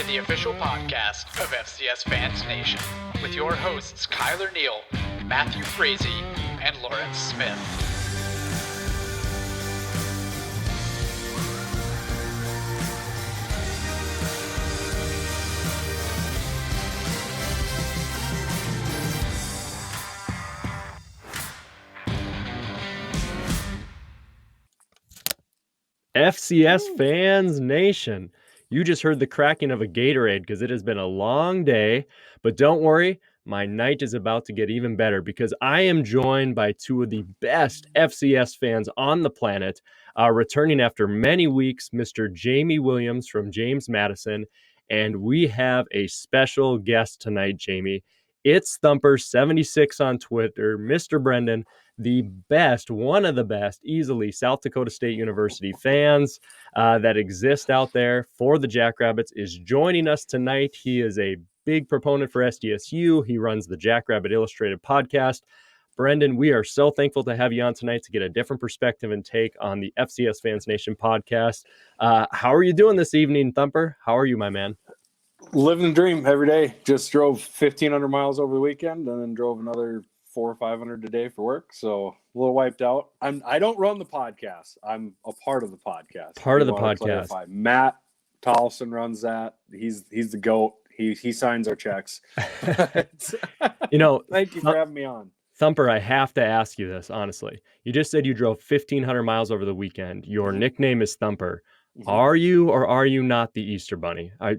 the official podcast of FCS Fans Nation, with your hosts Kyler Neal, Matthew Frazee, and Lawrence Smith. FCS Fans Nation. You just heard the cracking of a Gatorade because it has been a long day, but don't worry, my night is about to get even better because I am joined by two of the best FCS fans on the planet, returning after many weeks, Mr. Jamie Williams from James Madison, and we have a special guest tonight, Jamie. It's Thumper76 on Twitter, Mr. Brendan, the best, one of the best, easily South Dakota State University fans that exist out there for the Jackrabbits, is joining us tonight. He is a big proponent for SDSU. He runs the Jackrabbit Illustrated Podcast. Brendan, we are so thankful to have you on tonight to get a different perspective and take on the FCS Fans Nation podcast. How are you doing this evening, Thumper? How are you, my man? Living the dream every day. Just drove 1,500 miles over the weekend and then drove another 400 or 500 a day for work, so a little wiped out. I don't run the podcast. I'm a part of the podcast. Part of the podcast. Matt Tollefson runs that. He's the GOAT. He signs our checks. Thank you for having me on. Thumper, I have to ask you this, honestly. You just said you drove 1,500 miles over the weekend. Your nickname is Thumper. Mm-hmm. Are you or are you not the Easter Bunny? I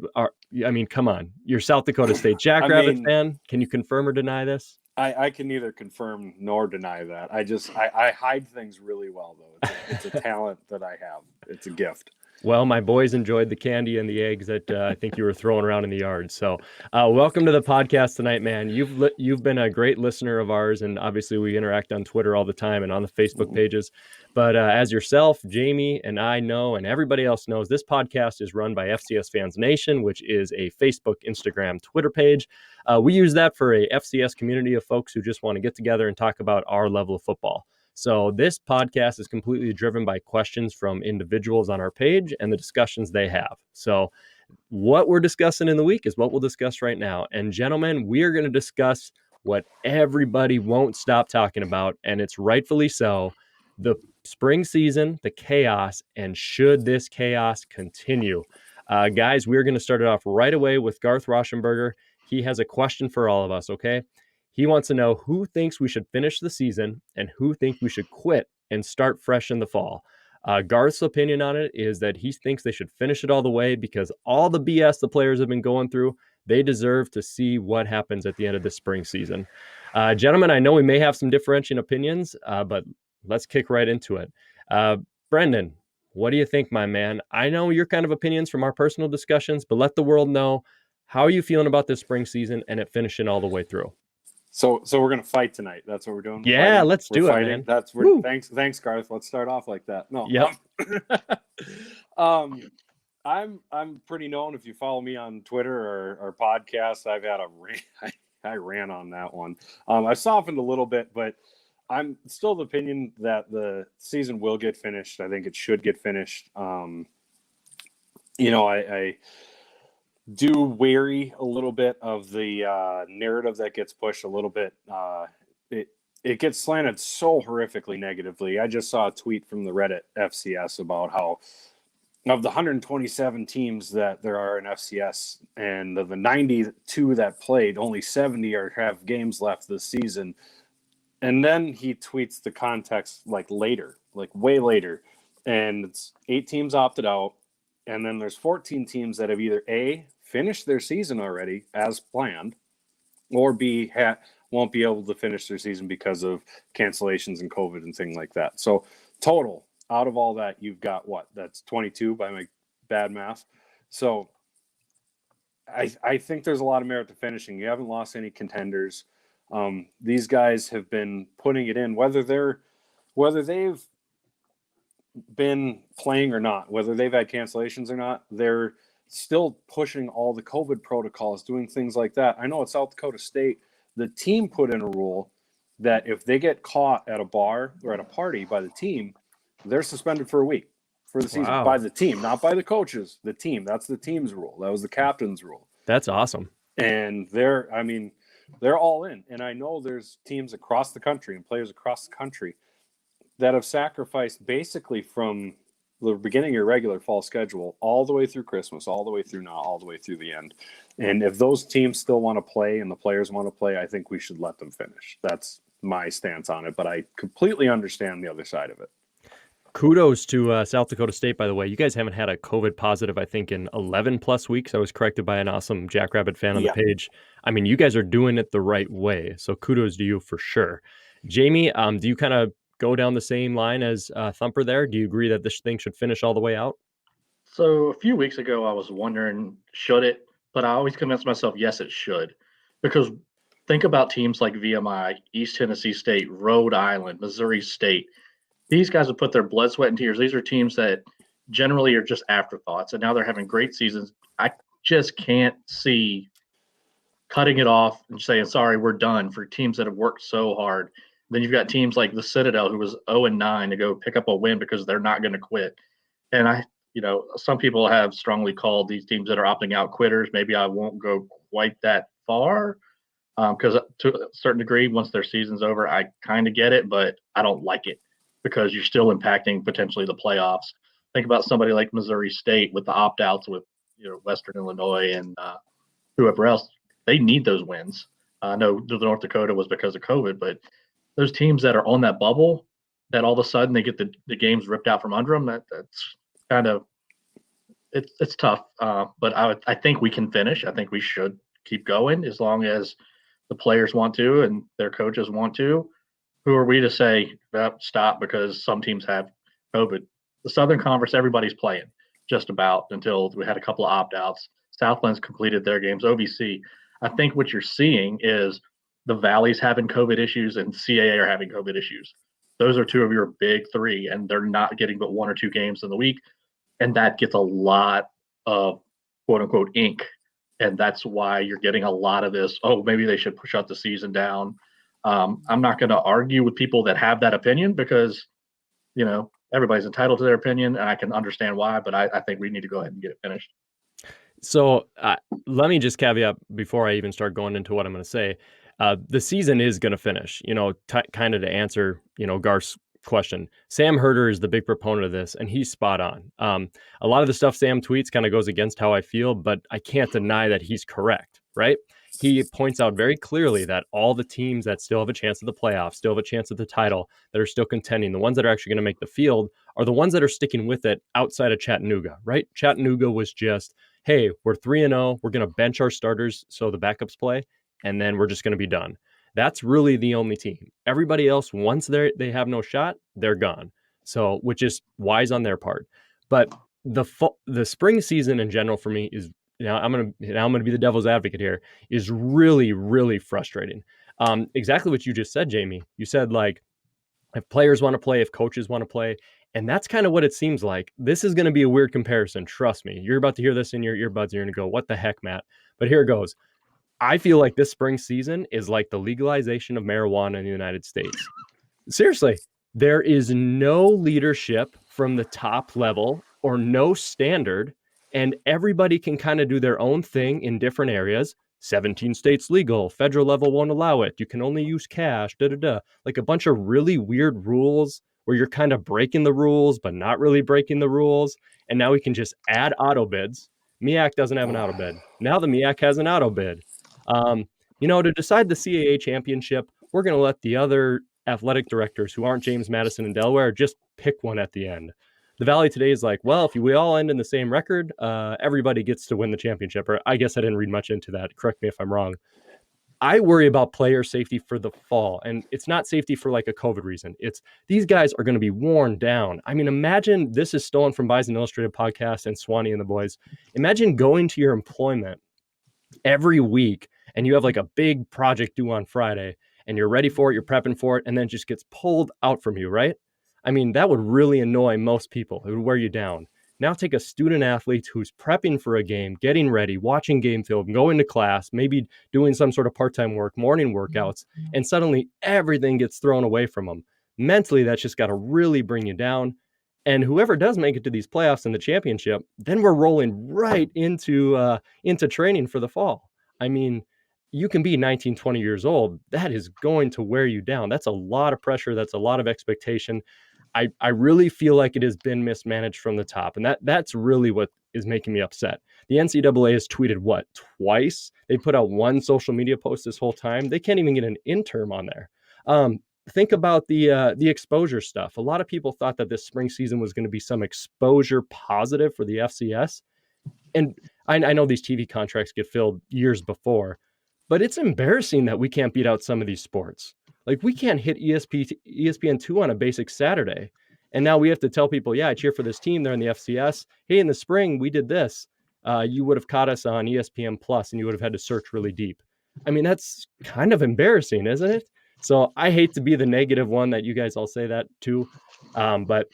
mean, come on. You're South Dakota State Jackrabbit fan. Can you confirm or deny this? I can neither confirm nor deny that. I hide things really well, though. It's a talent that I have. It's a gift. Well, my boys enjoyed the candy and the eggs that I think you were throwing around in the yard. So welcome to the podcast tonight, man. You've been a great listener of ours, and obviously we interact on Twitter all the time and on the Facebook pages. But as yourself, Jamie, and I know, and everybody else knows, this podcast is run by FCS Fans Nation, which is a Facebook, Instagram, Twitter page. We use that for a FCS community of folks who just want to get together and talk about our level of football. So this podcast is completely driven by questions from individuals on our page and the discussions they have. So what we're discussing in the week is what we'll discuss right now. And gentlemen, we are going to discuss what everybody won't stop talking about, and it's rightfully so: the spring season, the chaos, and should this chaos continue? Guys, we're going to start it off right away with Garth Rauschenberger. He has a question for all of us, okay? He wants to know who thinks we should finish the season and who think we should quit and start fresh in the fall. Garth's opinion on it is that he thinks they should finish it all the way because all the BS the players have been going through, they deserve to see what happens at the end of the spring season. Gentlemen, I know we may have some differentiating opinions, but let's kick right into it. Brendan, what do you think, my man? I know your kind of opinions from our personal discussions, but let the world know, how are you feeling about this spring season and it finishing all the way through? So we're gonna fight tonight. That's what we're doing. Yeah, let's do it, man. Thanks, Garth. Let's start off like that. No, yep. I'm pretty known. If you follow me on Twitter or podcasts, I've had I ran on that one. I softened a little bit, but I'm still of the opinion that the season will get finished. I think it should get finished. I do weary a little bit of the narrative that gets pushed a little bit. It gets slanted so horrifically negatively. I just saw a tweet from the Reddit FCS about how of the 127 teams that there are in FCS and of the 92 that played, only 70 have games left this season. And then he tweets the context way later. And it's 8 teams opted out. And then there's 14 teams that have either A, finished their season already as planned, or B, won't be able to finish their season because of cancellations and COVID and things like that. So total, out of all that, you've got what? That's 22 by my bad math. So I think there's a lot of merit to finishing. You haven't lost any contenders. These guys have been putting it in, whether they've been playing or not, whether they've had cancellations or not, they're still pushing all the COVID protocols, doing things like that. I know at South Dakota State, the team put in a rule that if they get caught at a bar or at a party by the team, they're suspended for a week. for the season Wow. by the team, not by the coaches. The team. That's the team's rule. That was the captain's rule. That's awesome. And they're all in. And I know there's teams across the country and players across the country that have sacrificed basically from the beginning of your regular fall schedule all the way through Christmas, all the way through now, all the way through the end. And if those teams still want to play and the players want to play, I think we should let them finish. That's my stance on it. But I completely understand the other side of it. Kudos to South Dakota State, by the way. You guys haven't had a COVID positive, I think, in 11 plus weeks. I was corrected by an awesome Jackrabbit fan on the page. I mean, you guys are doing it the right way. So kudos to you for sure. Jamie, do you kind of go down the same line as Thumper there? Do you agree that this thing should finish all the way out? So a few weeks ago, I was wondering, should it? But I always convinced myself, yes, it should. Because think about teams like VMI, East Tennessee State, Rhode Island, Missouri State. These guys have put their blood, sweat, and tears. These are teams that generally are just afterthoughts, and now they're having great seasons. I just can't see cutting it off and saying, sorry, we're done, for teams that have worked so hard. Then you've got teams like the Citadel, who was 0-9, to go pick up a win because they're not going to quit. And some people have strongly called these teams that are opting out quitters. Maybe I won't go quite that far because to a certain degree, once their season's over, I kind of get it, but I don't like it because you're still impacting potentially the playoffs. Think about somebody like Missouri State with the opt-outs with Western Illinois and whoever else. They need those wins. I know the North Dakota was because of COVID, but those teams that are on that bubble, that all of a sudden they get the games ripped out from under them, that's kind of it's tough. But I think we can finish. I think we should keep going as long as the players want to and their coaches want to. Who are we to say stop because some teams have COVID? The Southern Conference, everybody's playing just about until we had a couple of opt-outs. Southland's completed their games. OVC, I think what you're seeing is the Valley's having COVID issues and CAA are having COVID issues. Those are two of your big three, and they're not getting but 1 or 2 games in the week. And that gets a lot of quote-unquote ink. And that's why you're getting a lot of this, maybe they should push out the season down. I'm not going to argue with people that have that opinion because, everybody's entitled to their opinion, and I can understand why, but I think we need to go ahead and get it finished. So let me just caveat before I even start going into what I'm going to say. The season is going to finish, kind of to answer, Garth's question. Sam Herder is the big proponent of this, and he's spot on. A lot of the stuff Sam tweets kind of goes against how I feel, but I can't deny that he's correct, right? He points out very clearly that all the teams that still have a chance at the playoffs, still have a chance at the title, that are still contending, the ones that are actually going to make the field are the ones that are sticking with it outside of Chattanooga, right? Chattanooga was just, hey, we're 3-0, we're going to bench our starters so the backups play, and then we're just going to be done. That's really the only team. Everybody else, once they have no shot, they're gone. So, which is wise on their part. But the spring season in general for me is, I'm gonna be the devil's advocate here, is really, really frustrating. Exactly what you just said, Jamie. You said, like, if players want to play, if coaches want to play, and that's kind of what it seems like. This is going to be a weird comparison. Trust me. You're about to hear this in your earbuds and you're going to go, what the heck, Matt? But here it goes. I feel like this spring season is like the legalization of marijuana in the United States. Seriously, there is no leadership from the top level or no standard, and everybody can kind of do their own thing in different areas. 17 states legal, federal level won't allow it. You can only use cash, like a bunch of really weird rules where you're kind of breaking the rules, but not really breaking the rules. And now we can just add auto bids. MEAC doesn't have an auto bid. Now the MEAC has an auto bid. To decide the CAA championship, we're going to let the other athletic directors who aren't James Madison and Delaware just pick one at the end. The Valley today is like, well, if we all end in the same record, everybody gets to win the championship. Or I guess I didn't read much into that. Correct me if I'm wrong. I worry about player safety for the fall, and it's not safety for like a COVID reason. It's these guys are going to be worn down. I mean, imagine this is stolen from Bison Illustrated Podcast and Swanee and the boys. Imagine going to your employment every week and you have like a big project due on Friday and you're ready for it, you're prepping for it, and then it just gets pulled out from you, right? I mean, that would really annoy most people. It would wear you down. Now take a student athlete who's prepping for a game, getting ready, watching game film, going to class, maybe doing some sort of part-time work, morning workouts, and suddenly everything gets thrown away from them. Mentally, that's just got to really bring you down. And whoever does make it to these playoffs and the championship, then we're rolling right into training for the fall. I mean, you can be 19, 20 years old. That is going to wear you down. That's a lot of pressure. That's a lot of expectation. I really feel like it has been mismanaged from the top. And that's really what is making me upset. The NCAA has tweeted what, twice? They put out one social media post this whole time. They can't even get an interim on there. Think about the exposure stuff. A lot of people thought that this spring season was going to be some exposure positive for the FCS. And I know these TV contracts get filled years before, but it's embarrassing that we can't beat out some of these sports. Like, we can't hit ESPN2 on a basic Saturday. And now we have to tell people, yeah, I cheer for this team. They're in the FCS. Hey, in the spring, we did this. You would have caught us on ESPN Plus and you would have had to search really deep. I mean, that's kind of embarrassing, isn't it? So I hate to be the negative one that you guys all say that too. But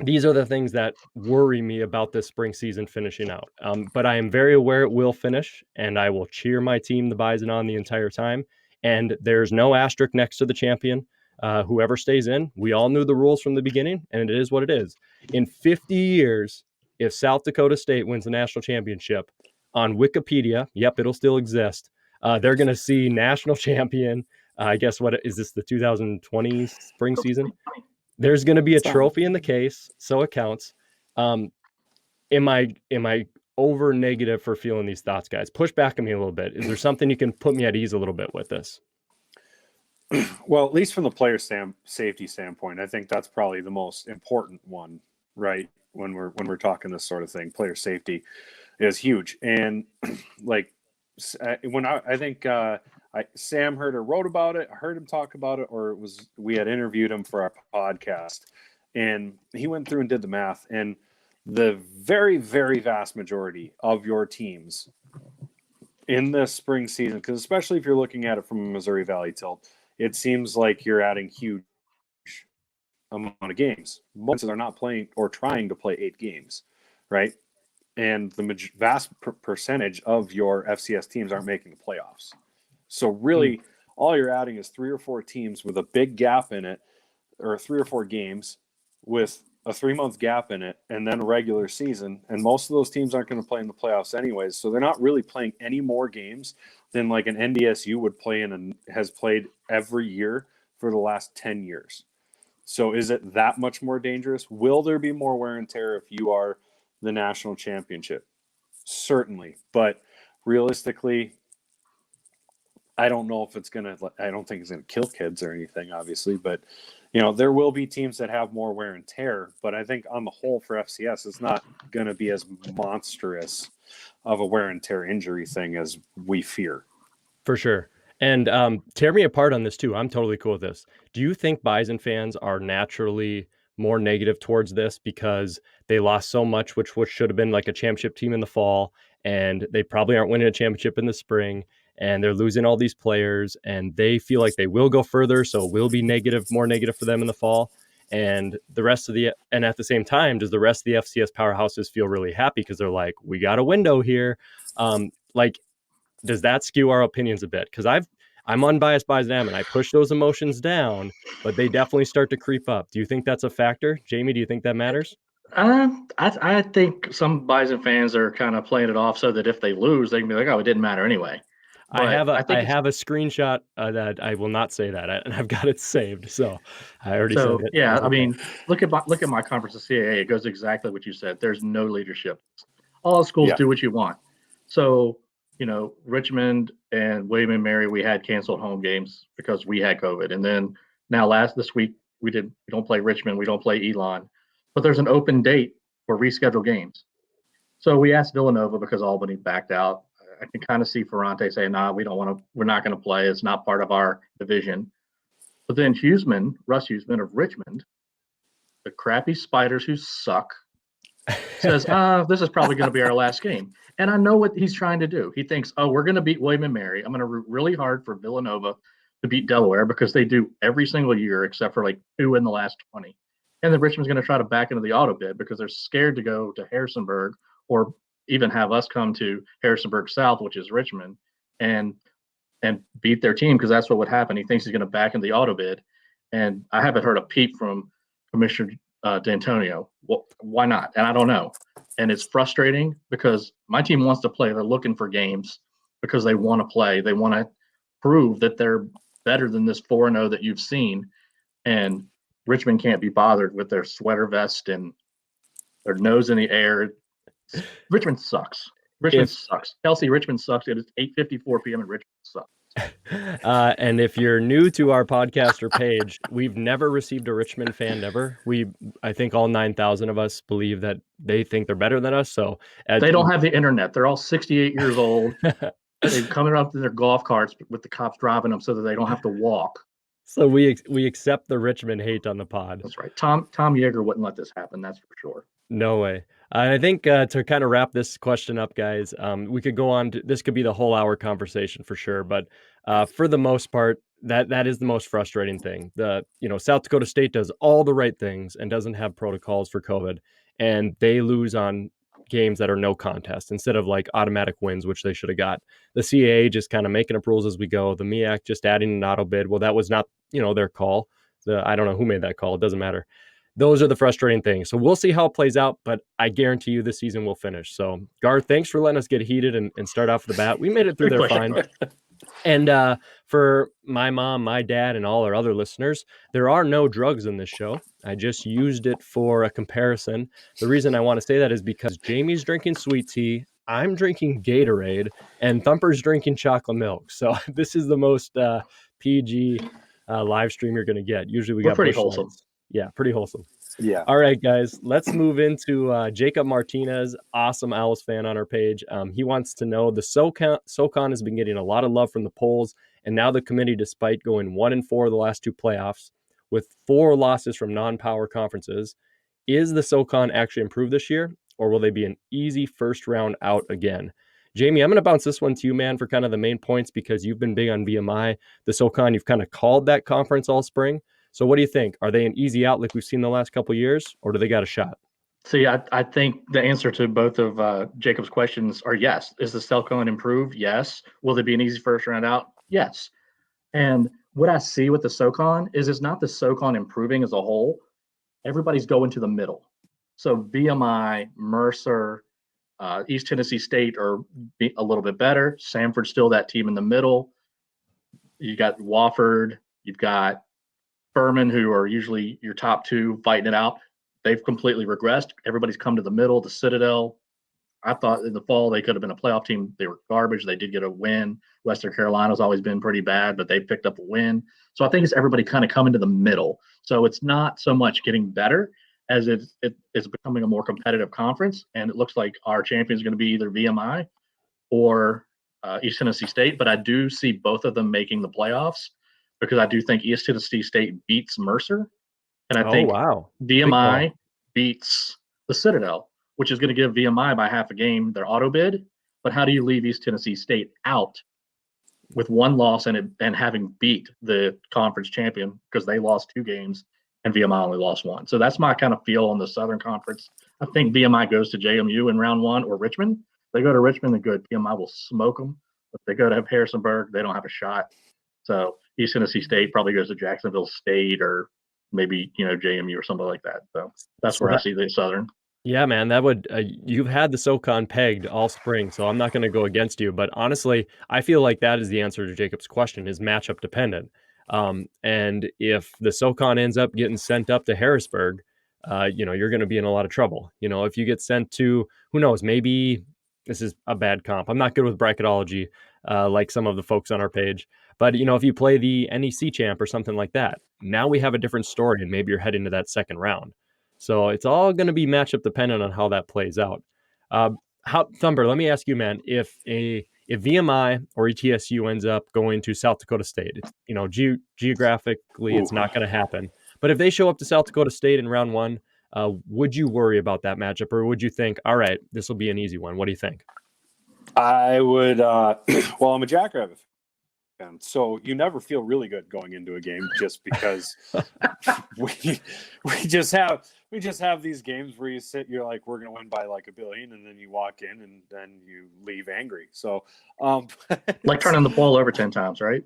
these are the things that worry me about this spring season finishing out. But I am very aware it will finish, and I will cheer my team, the Bison, on the entire time. And there's no asterisk next to the champion. Whoever stays in, we all knew the rules from the beginning, and it is what it is. In 50 years, if South Dakota State wins the national championship, on Wikipedia, yep, it'll still exist. They're going to see national champion. I guess what is this, the 2020 spring season? There's going to be a trophy in the case, so it counts. Am I over negative for feeling these thoughts, guys? Push back at me a little bit. Is there something you can put me at ease a little bit with this? Well, at least from the player safety standpoint, I think that's probably the most important one, right? When we're talking this sort of thing, player safety is huge. And like when I think Sam Herder wrote about it, I heard him talk about it, or we had interviewed him for our podcast, and he went through and did the math, and the very, very vast majority of your teams in this spring season, because especially if you're looking at it from a Missouri Valley tilt, it seems like you're adding huge amount of games. Most are not playing or trying to play 8 games, right? And the vast percentage of your FCS teams aren't making the playoffs. So really, all you're adding is 3 or 4 teams with a big gap in it, or 3 or 4 games with a 3-month gap in it, and then a regular season. And most of those teams aren't going to play in the playoffs anyways. So they're not really playing any more games than like an NDSU would play in and has played every year for the last 10 years. So is it that much more dangerous? Will there be more wear and tear if you are the national championship? Certainly. But realistically, I don't know if it's going to, I don't think it's going to kill kids or anything, obviously, but there will be teams that have more wear and tear, but I think on the whole for FCS, it's not going to be as monstrous of a wear and tear injury thing as we fear. For sure. And tear me apart on this too. I'm totally cool with this. Do you think Bison fans are naturally more negative towards this because they lost so much, which should have been like a championship team in the fall, and they probably aren't winning a championship in the spring, and they're losing all these players, and they feel like they will go further, so it will be more negative for them in the fall. And at the same time, does the rest of the FCS powerhouses feel really happy because they're like, we got a window here? Does that skew our opinions a bit? Because I'm unbiased by them, and I push those emotions down, but they definitely start to creep up. Do you think that's a factor? Jamie, do you think that matters? I think some Bison fans are kind of playing it off so that if they lose, they can be like, oh, it didn't matter anyway. But I have a screenshot that I will not say that, and I've got it saved. So I already said it. Yeah, I mean, look at my conference of CAA. It goes exactly what you said. There's no leadership. All schools do what you want. So, Richmond and William and Mary, we had canceled home games because we had COVID. And then this week, we don't play Richmond. We don't play Elon. But there's an open date for rescheduled games. So we asked Villanova because Albany backed out. I can kind of see Ferrante saying, we're not going to play. It's not part of our division. But then Russ Huseman of Richmond, the crappy Spiders who suck, says, this is probably going to be our last game. And I know what he's trying to do. He thinks, we're going to beat William and Mary. I'm going to root really hard for Villanova to beat Delaware because they do every single year except for like 2 in the last 20. And then Richmond's going to try to back into the auto bid because they're scared to go to Harrisonburg or even have us come to Harrisonburg South, which is Richmond, and beat their team because that's what would happen. He thinks he's going to back in the auto bid. And I haven't heard a peep from Commissioner D'Antonio. Well, why not? And I don't know. And it's frustrating because my team wants to play. They're looking for games because they want to play. They want to prove that they're better than this 4-0 that you've seen. And Richmond can't be bothered with their sweater vest and their nose in the air. Richmond sucks. Richmond sucks. Kelsey, Richmond sucks. It is 8:54 p.m. and Richmond sucks. And if you're new to our podcast or page, we've never received a Richmond fan ever. I think all 9,000 of us believe that they think they're better than us. So they don't have the internet. They're all 68 years old. They've come up in their golf carts with the cops driving them so that they don't have to walk. So we accept the Richmond hate on the pod. That's right. Tom Yeager wouldn't let this happen. That's for sure. No way. And I think to kind of wrap this question up, guys, we could go on. This could be the whole hour conversation for sure. But for the most part, that is the most frustrating thing. South Dakota State does all the right things and doesn't have protocols for COVID, and they lose on games that are no contest instead of like automatic wins, which they should have got. The CAA just kind of making up rules as we go. The MEAC just adding an auto bid. Well, that was not their call. I don't know who made that call. It doesn't matter. Those are the frustrating things. So we'll see how it plays out, but I guarantee you this season will finish. So, Garth, thanks for letting us get heated and start off the bat. We made it through there fine. And for my mom, my dad, and all our other listeners, there are no drugs in this show. I just used it for a comparison. The reason I want to say that is because Jamie's drinking sweet tea, I'm drinking Gatorade, and Thumper's drinking chocolate milk. So this is the most PG live stream you're going to get. Usually we're pretty wholesome. Lights. Yeah, pretty wholesome. Yeah. All right, guys, let's move into Jacob Martinez, awesome Owls fan on our page. He wants to know the SoCon has been getting a lot of love from the polls, and now the committee, despite going 1-4 of the last 2 playoffs with 4 losses from non-power conferences, is the SoCon actually improved this year, or will they be an easy first round out again? Jamie, I'm going to bounce this one to you, man, for kind of the main points because you've been big on VMI. The SoCon, you've kind of called that conference all spring. So what do you think? Are they an easy out like we've seen the last couple of years, or do they got a shot? See, I think the answer to both of Jacob's questions are yes. Is the SoCon improved? Yes. Will they be an easy first round out? Yes. And what I see with the SoCon is it's not the SoCon improving as a whole. Everybody's going to the middle. So VMI, Mercer, East Tennessee State are a little bit better. Samford's still that team in the middle. You got Wofford. You've got Furman, who are usually your top 2 fighting it out. They've completely regressed. Everybody's come to the middle. The Citadel, I thought in the fall they could have been a playoff team. They were garbage. They did get a win. Western Carolina's always been pretty bad, but they picked up a win. So I think it's everybody kind of coming to the middle. So it's not so much getting better as it's becoming a more competitive conference. And it looks like our champion is going to be either VMI or East Tennessee State. But I do see both of them making the playoffs, because I do think East Tennessee State beats Mercer. And I think VMI beats the Citadel, which is going to give VMI by half a game their auto bid. But how do you leave East Tennessee State out with 1 loss and having beat the conference champion because they lost 2 games and VMI only lost 1? So that's my kind of feel on the Southern Conference. I think VMI goes to JMU in round 1 or Richmond. If they go to Richmond, they're good. VMI will smoke them. If they go to Harrisonburg, they don't have a shot. So East Tennessee State probably goes to Jacksonville State or maybe, JMU or something like that. So that's where I see the Southern. Yeah, man, that would you've had the SoCon pegged all spring, so I'm not going to go against you. But honestly, I feel like that is the answer to Jacob's question, is matchup dependent. And if the SoCon ends up getting sent up to Harrisburg, you're going to be in a lot of trouble. If you get sent to, who knows, maybe this is a bad comp. I'm not good with bracketology like some of the folks on our page. But, if you play the NEC champ or something like that, now we have a different story, and maybe you're heading to that second round. So it's all going to be matchup dependent on how that plays out. Thumper, let me ask you, man, if VMI or ETSU ends up going to South Dakota State, geographically, it's not going to happen. But if they show up to South Dakota State in round 1, would you worry about that matchup, or would you think, all right, this will be an easy one? What do you think? I would, well, I'm a Jackrabbit fan, so you never feel really good going into a game just because we just have these games where you sit, you're like, we're going to win by like 1 billion, and then you walk in and then you leave angry. So, like turning the ball over 10 times, right?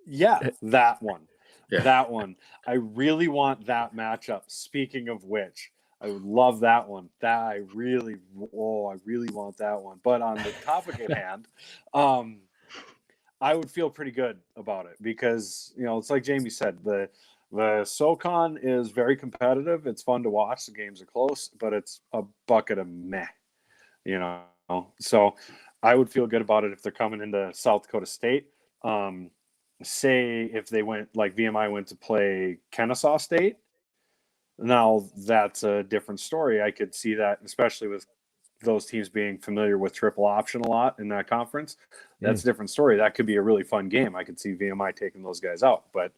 Yeah, that one. Yeah. That one. I really want that matchup. Speaking of which, I would love that one. I really want that one. But on the topic at hand, I would feel pretty good about it because, it's like Jamie said, the SoCon is very competitive. It's fun to watch. The games are close, but it's a bucket of meh, So I would feel good about it if they're coming into South Dakota State. Say if they went, like VMI went to play Kennesaw State. Now that's a different story. I could see that, especially with those teams being familiar with triple option a lot in that conference. That's a different story. That could be a really fun game. I could see VMI taking those guys out, but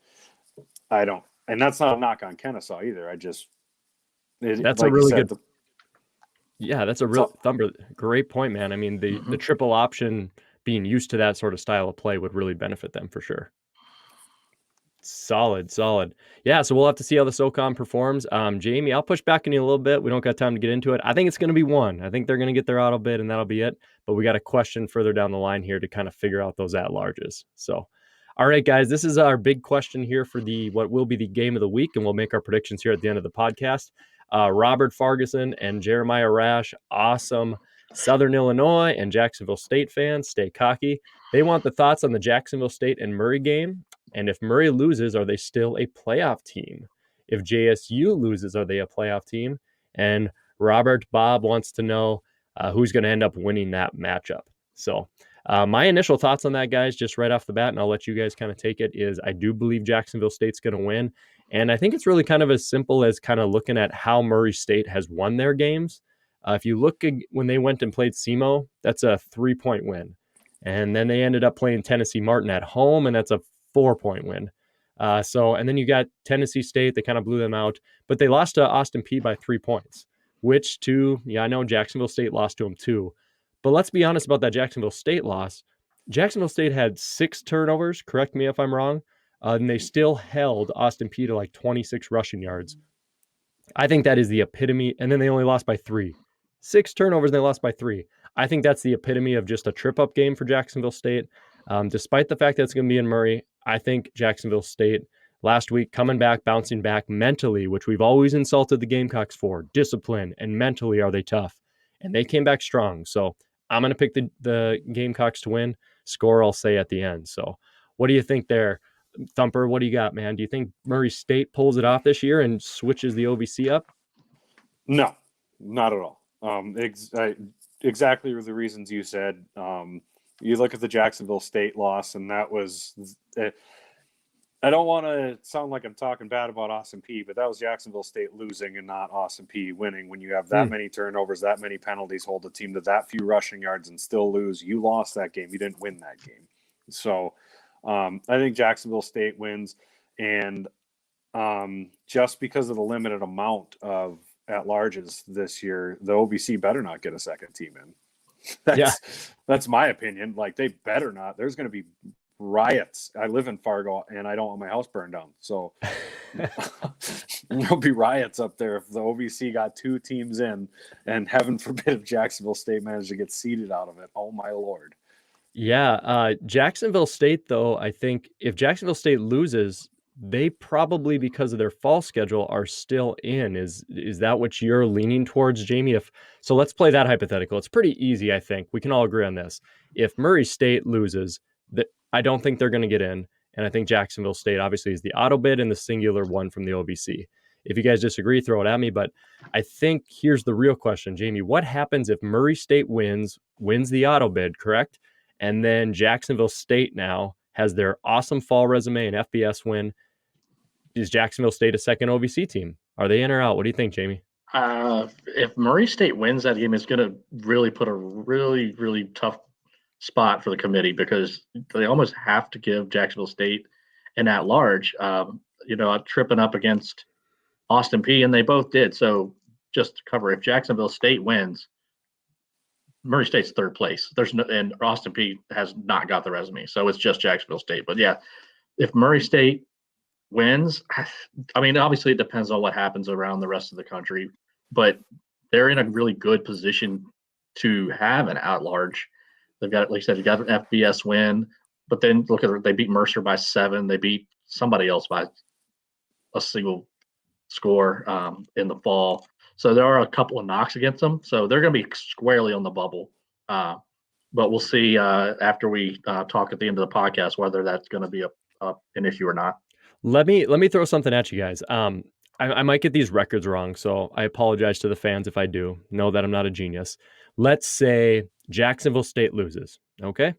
I don't. And that's not a knock on Kennesaw either. That's a really good. Yeah, that's a real Thumper. Great point, man. I mean, the triple option, being used to that sort of style of play, would really benefit them for sure. Solid. Yeah, so we'll have to see how the SoCon performs. Jamie, I'll push back on you a little bit. We don't got time to get into it. I think it's going to be one. I think they're going to get their auto bid, and that'll be it. But we got a question further down the line here to kind of figure out those at-larges. So, all right, guys, this is our big question here for what will be the game of the week, and we'll make our predictions here at the end of the podcast. Robert Farguson and Jeremiah Rash, awesome Southern Illinois and Jacksonville State fans, stay cocky. They want the thoughts on the Jacksonville State and Murray game. And if Murray loses, are they still a playoff team? If JSU loses, are they a playoff team? And Robert Bob wants to know who's going to end up winning that matchup. So my initial thoughts on that, guys, just right off the bat, and I'll let you guys kind of take it, is I do believe Jacksonville State's going to win. And I think it's really kind of as simple as kind of looking at how Murray State has won their games. If you look at when they went and played SEMO, that's a 3-point win. And then they ended up playing Tennessee Martin at home, and that's a 4-point win. And then you got Tennessee State. They kind of blew them out, but they lost to Austin Peay by 3 points, I know Jacksonville State lost to them too. But let's be honest about that Jacksonville State loss. Jacksonville State had 6 turnovers, correct me if I'm wrong, and they still held Austin Peay to like 26 rushing yards. I think that is the epitome, and then they only lost by 3. 6 turnovers, and they lost by 3. I think that's the epitome of just a trip-up game for Jacksonville State. Despite the fact that it's going to be in Murray, I think Jacksonville State last week coming back, bouncing back mentally, which we've always insulted the Gamecocks for, discipline, and mentally are they tough. And they came back strong. So I'm going to pick the Gamecocks to win. Score, I'll say at the end. So what do you think there? Thumper, what do you got, man? Do you think Murray State pulls it off this year and switches the OVC up? No, not at all. Exactly the reasons you said. You look at the Jacksonville State loss, and that was I don't want to sound like I'm talking bad about Austin Peay, but that was Jacksonville State losing and not Austin Peay winning. When you have that many turnovers, that many penalties, hold the team to that few rushing yards and still lose, you lost that game. You didn't win that game. So I think Jacksonville State wins, and just because of the limited amount of at-larges this year, the OVC better not get a second team in. That's my opinion. Like, they better not. There's going to be riots. I live in Fargo, and I don't want my house burned down. So there'll be riots up there if the OVC got 2 teams in, and heaven forbid if Jacksonville State managed to get seeded out of it. Oh, my Lord. Yeah. Jacksonville State, though, I think if Jacksonville State loses, they probably, because of their fall schedule, are still in. Is that what you're leaning towards, Jamie? So let's play that hypothetical. It's pretty easy, I think. We can all agree on this. If Murray State loses, I don't think they're going to get in. And I think Jacksonville State obviously is the auto bid and the singular one from the OVC. If you guys disagree, throw it at me. But I think here's the real question, Jamie. What happens if Murray State wins the auto bid, correct? And then Jacksonville State now has their awesome fall resume and FBS win. Is Jacksonville State a second OVC team? Are they in or out? What do you think, Jamie? If Murray State wins that game, it's going to really put a really, really tough spot for the committee, because they almost have to give Jacksonville State an at-large, tripping up against Austin Peay, and they both did. So just to cover, if Jacksonville State wins, Murray State's third place. And Austin Peay has not got the resume, so it's just Jacksonville State. But yeah, if Murray State wins, I mean, obviously it depends on what happens around the rest of the country, but they're in a really good position to have an at-large. They've got, like I said, they've got an FBS win, but then look at, they beat Mercer by 7. They beat somebody else by a single score in the fall. So there are a couple of knocks against them. So they're going to be squarely on the bubble. But we'll see after we talk at the end of the podcast whether that's going to be an issue or not. Let me throw something at you guys. I might get these records wrong, so I apologize to the fans if I do. Know that I'm not a genius. Let's say Jacksonville State loses, okay?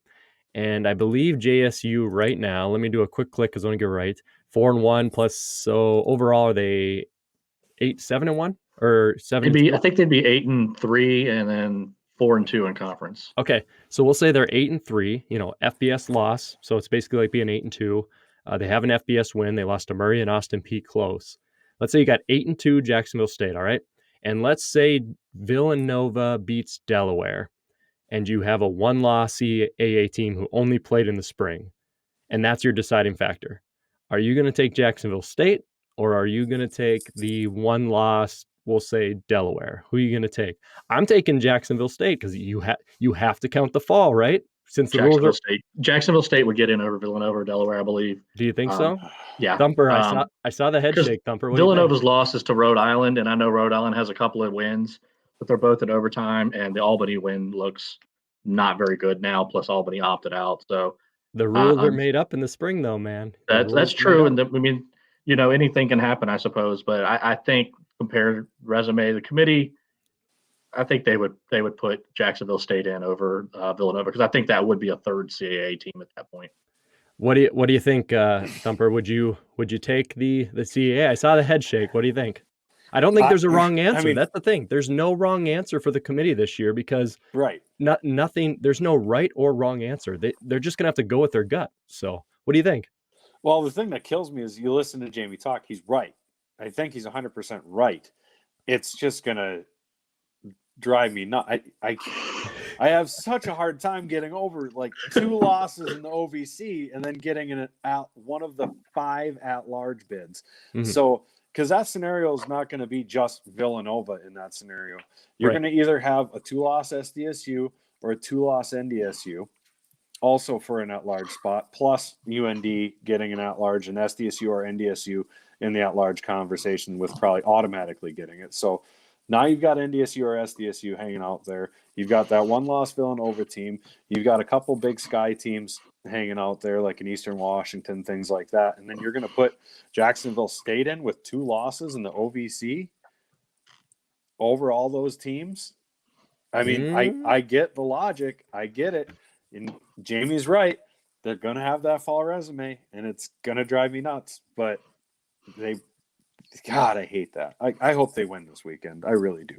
And I believe JSU right now, let me do a quick click because I want to get right. 4-1 plus, so overall are they 7-1 or 7-2? I think they'd be 8-3 and then 4-2 in conference. Okay, so we'll say they're 8-3. FBS loss, so it's basically like being 8-2. They have an FBS win. They lost to Murray and Austin Peay close. Let's say you got 8-2 Jacksonville State, all right? And let's say Villanova beats Delaware, and you have a one-loss CAA team who only played in the spring, and that's your deciding factor. Are you going to take Jacksonville State, or are you going to take the one-loss, we'll say, Delaware? Who are you going to take? I'm taking Jacksonville State because you have to count the fall, right? Since the rules are... Jacksonville State would get in over Villanova or Delaware, I believe. Do you think so? Yeah. Thumper, I saw the head shake, Thumper. Villanova's losses to Rhode Island, and I know Rhode Island has a couple of wins, but they're both in overtime, and the Albany win looks not very good now, plus Albany opted out. So the rules are made up in the spring, though, man. That's true. And anything can happen, I suppose. But I think compared resume, the committee, I think they would put Jacksonville State in over Villanova because I think that would be a third CAA team at that point. What do you think, Thumper? Would you take the CAA? I saw the head shake. What do you think? I don't think there's a wrong answer. I mean, that's the thing. There's no wrong answer for the committee this year because nothing. There's no right or wrong answer. They're just gonna have to go with their gut. So, what do you think? Well, the thing that kills me is you listen to Jamie talk. He's right. I think he's 100% right. It's just gonna drive me nuts. I have such a hard time getting over like 2 losses in the OVC and then getting one of the 5 at-large bids. Mm-hmm. So, because that scenario is not going to be just Villanova in that scenario. You're going to either have a 2-loss SDSU or a 2-loss NDSU, also for an at-large spot, plus UND getting an at-large and SDSU or NDSU in the at-large conversation with probably automatically getting it. So now you've got NDSU or SDSU hanging out there. You've got that 1-loss Villanova team. You've got a couple Big Sky teams hanging out there, like in Eastern Washington, things like that. And then you're going to put Jacksonville State in with 2 losses in the OVC over all those teams. I mean, I get the logic. I get it. And Jamie's right. They're going to have that fall resume, and it's going to drive me nuts. But God, I hate that. I hope they win this weekend. I really do.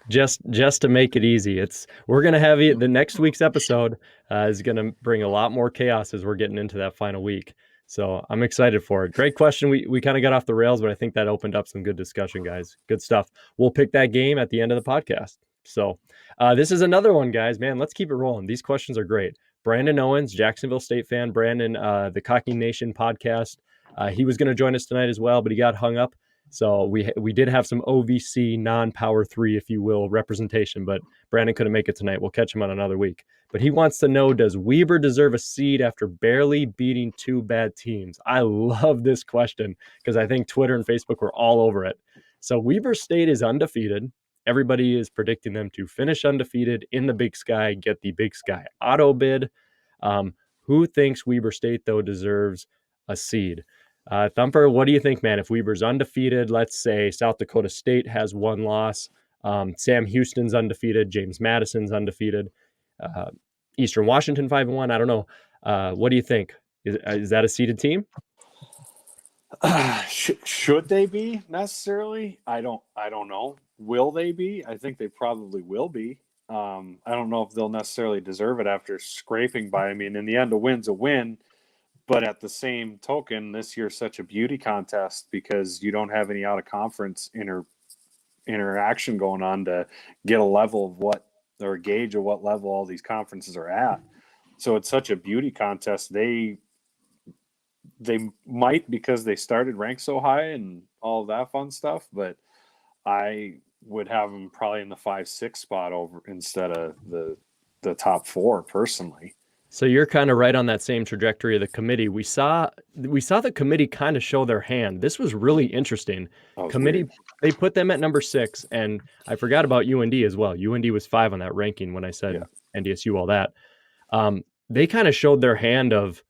Just to make it easy, we're gonna have the next week's episode is gonna bring a lot more chaos as we're getting into that final week. So I'm excited for it. Great question. We kind of got off the rails, but I think that opened up some good discussion, guys. Good stuff. We'll pick that game at the end of the podcast. So this is another one, guys. Man, let's keep it rolling. These questions are great. Brandon Owens, Jacksonville State fan. Brandon, the Cocky Nation podcast. He was gonna join us tonight as well, but he got hung up. So we did have some OVC non-Power 3, if you will, representation, but Brandon couldn't make it tonight. We'll catch him on another week. But he wants to know, does Weber deserve a seed after barely beating 2 bad teams? I love this question because I think Twitter and Facebook were all over it. So Weber State is undefeated. Everybody is predicting them to finish undefeated in the Big Sky, get the Big Sky auto bid. Who thinks Weber State, though, deserves a seed? Thumper, what do you think, man? If Weber's undefeated, let's say South Dakota State has 1 loss, Sam Houston's undefeated, James Madison's undefeated, Eastern Washington 5-1. I don't know. What do you think? Is that a seeded team? Should they be necessarily? I don't know. Will they be? I think they probably will be. I don't know if they'll necessarily deserve it after scraping by. I mean, in the end, a win's a win. But at the same token, this year's such a beauty contest because you don't have any out-of-conference interaction going on to get a level of or a gauge of what level all these conferences are at. So it's such a beauty contest. They might because they started ranked so high and all of that fun stuff, but I would have them probably in the 5-6 spot over instead of the top 4 personally. So you're kind of right on that same trajectory of the committee. We saw the committee kind of show their hand. This was really interesting. Committee, weird. they put them at number 6, and I forgot about UND as well. UND was 5 on that ranking when I said NDSU, all that. They kind of showed their hand of,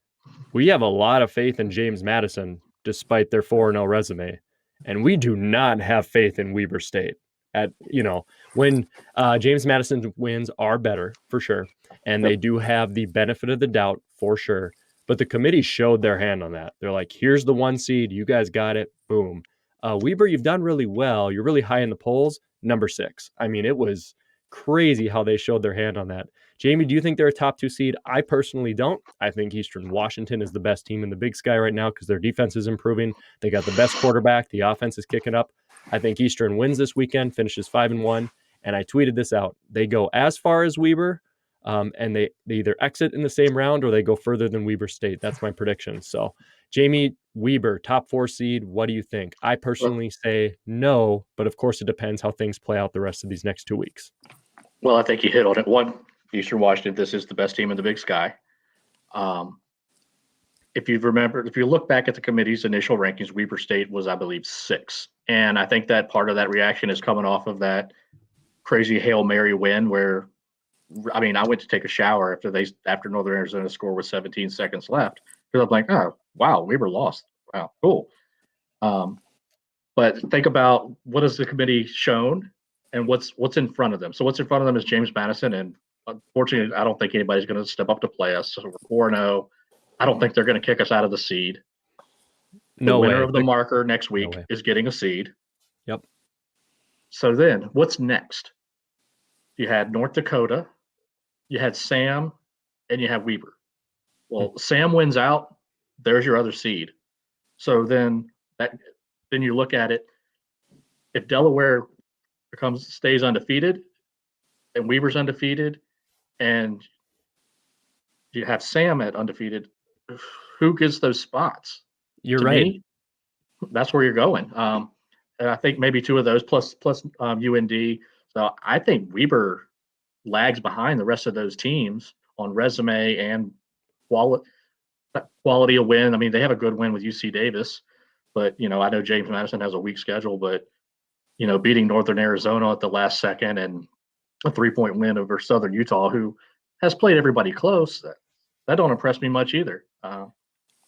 we have a lot of faith in James Madison despite their 4-0 resume, and we do not have faith in Weber State. When James Madison wins are better for sure, and they do have the benefit of the doubt for sure, but the committee showed their hand on that. They're like, here's the 1 seed, you guys got it, boom. Weber, you've done really well, you're really high in the polls, number 6. I mean, it was crazy how they showed their hand on that. Jamie, do you think they're a top 2 seed? I personally don't. I think Eastern Washington is the best team in the Big Sky right now because their defense is improving. They got the best quarterback. The offense is kicking up. I think Eastern wins this weekend, finishes 5-1, and I tweeted this out. They go as far as Weber, and they either exit in the same round or they go further than Weber State. That's my prediction. So, Jamie, Weber, top 4 seed, what do you think? I personally say no, but of course it depends how things play out the rest of these next 2 weeks. Well, I think you hit on it. One, Eastern Washington, this is the best team in the Big Sky. If you look back at the committee's initial rankings, Weber State was, I believe, 6. And I think that part of that reaction is coming off of that crazy Hail Mary win where, I mean, I went to take a shower after Northern Arizona scored with 17 seconds left. Because I'm like, oh, wow, Weber lost. Wow, cool. But think about what has the committee shown and what's in front of them. So what's in front of them is James Madison, and unfortunately, I don't think anybody's going to step up to play us. So we're 4-0. I don't think they're going to kick us out of the seed. The winner of the marker next week is getting a seed. Yep. So then, what's next? You had North Dakota, you had Sam, and you have Weber. Well, Sam wins out. There's your other seed. So then you look at it. If Delaware stays undefeated, and Weber's undefeated, and you have Sam at undefeated, who gets those spots? You're right. Me, that's where you're going. And I think maybe 2 of those plus UND. So I think Weber lags behind the rest of those teams on resume and quality of win. I mean, they have a good win with UC Davis, but I know James Madison has a weak schedule, but beating Northern Arizona at the last second and a 3-point win over Southern Utah, who has played everybody close, that don't impress me much either.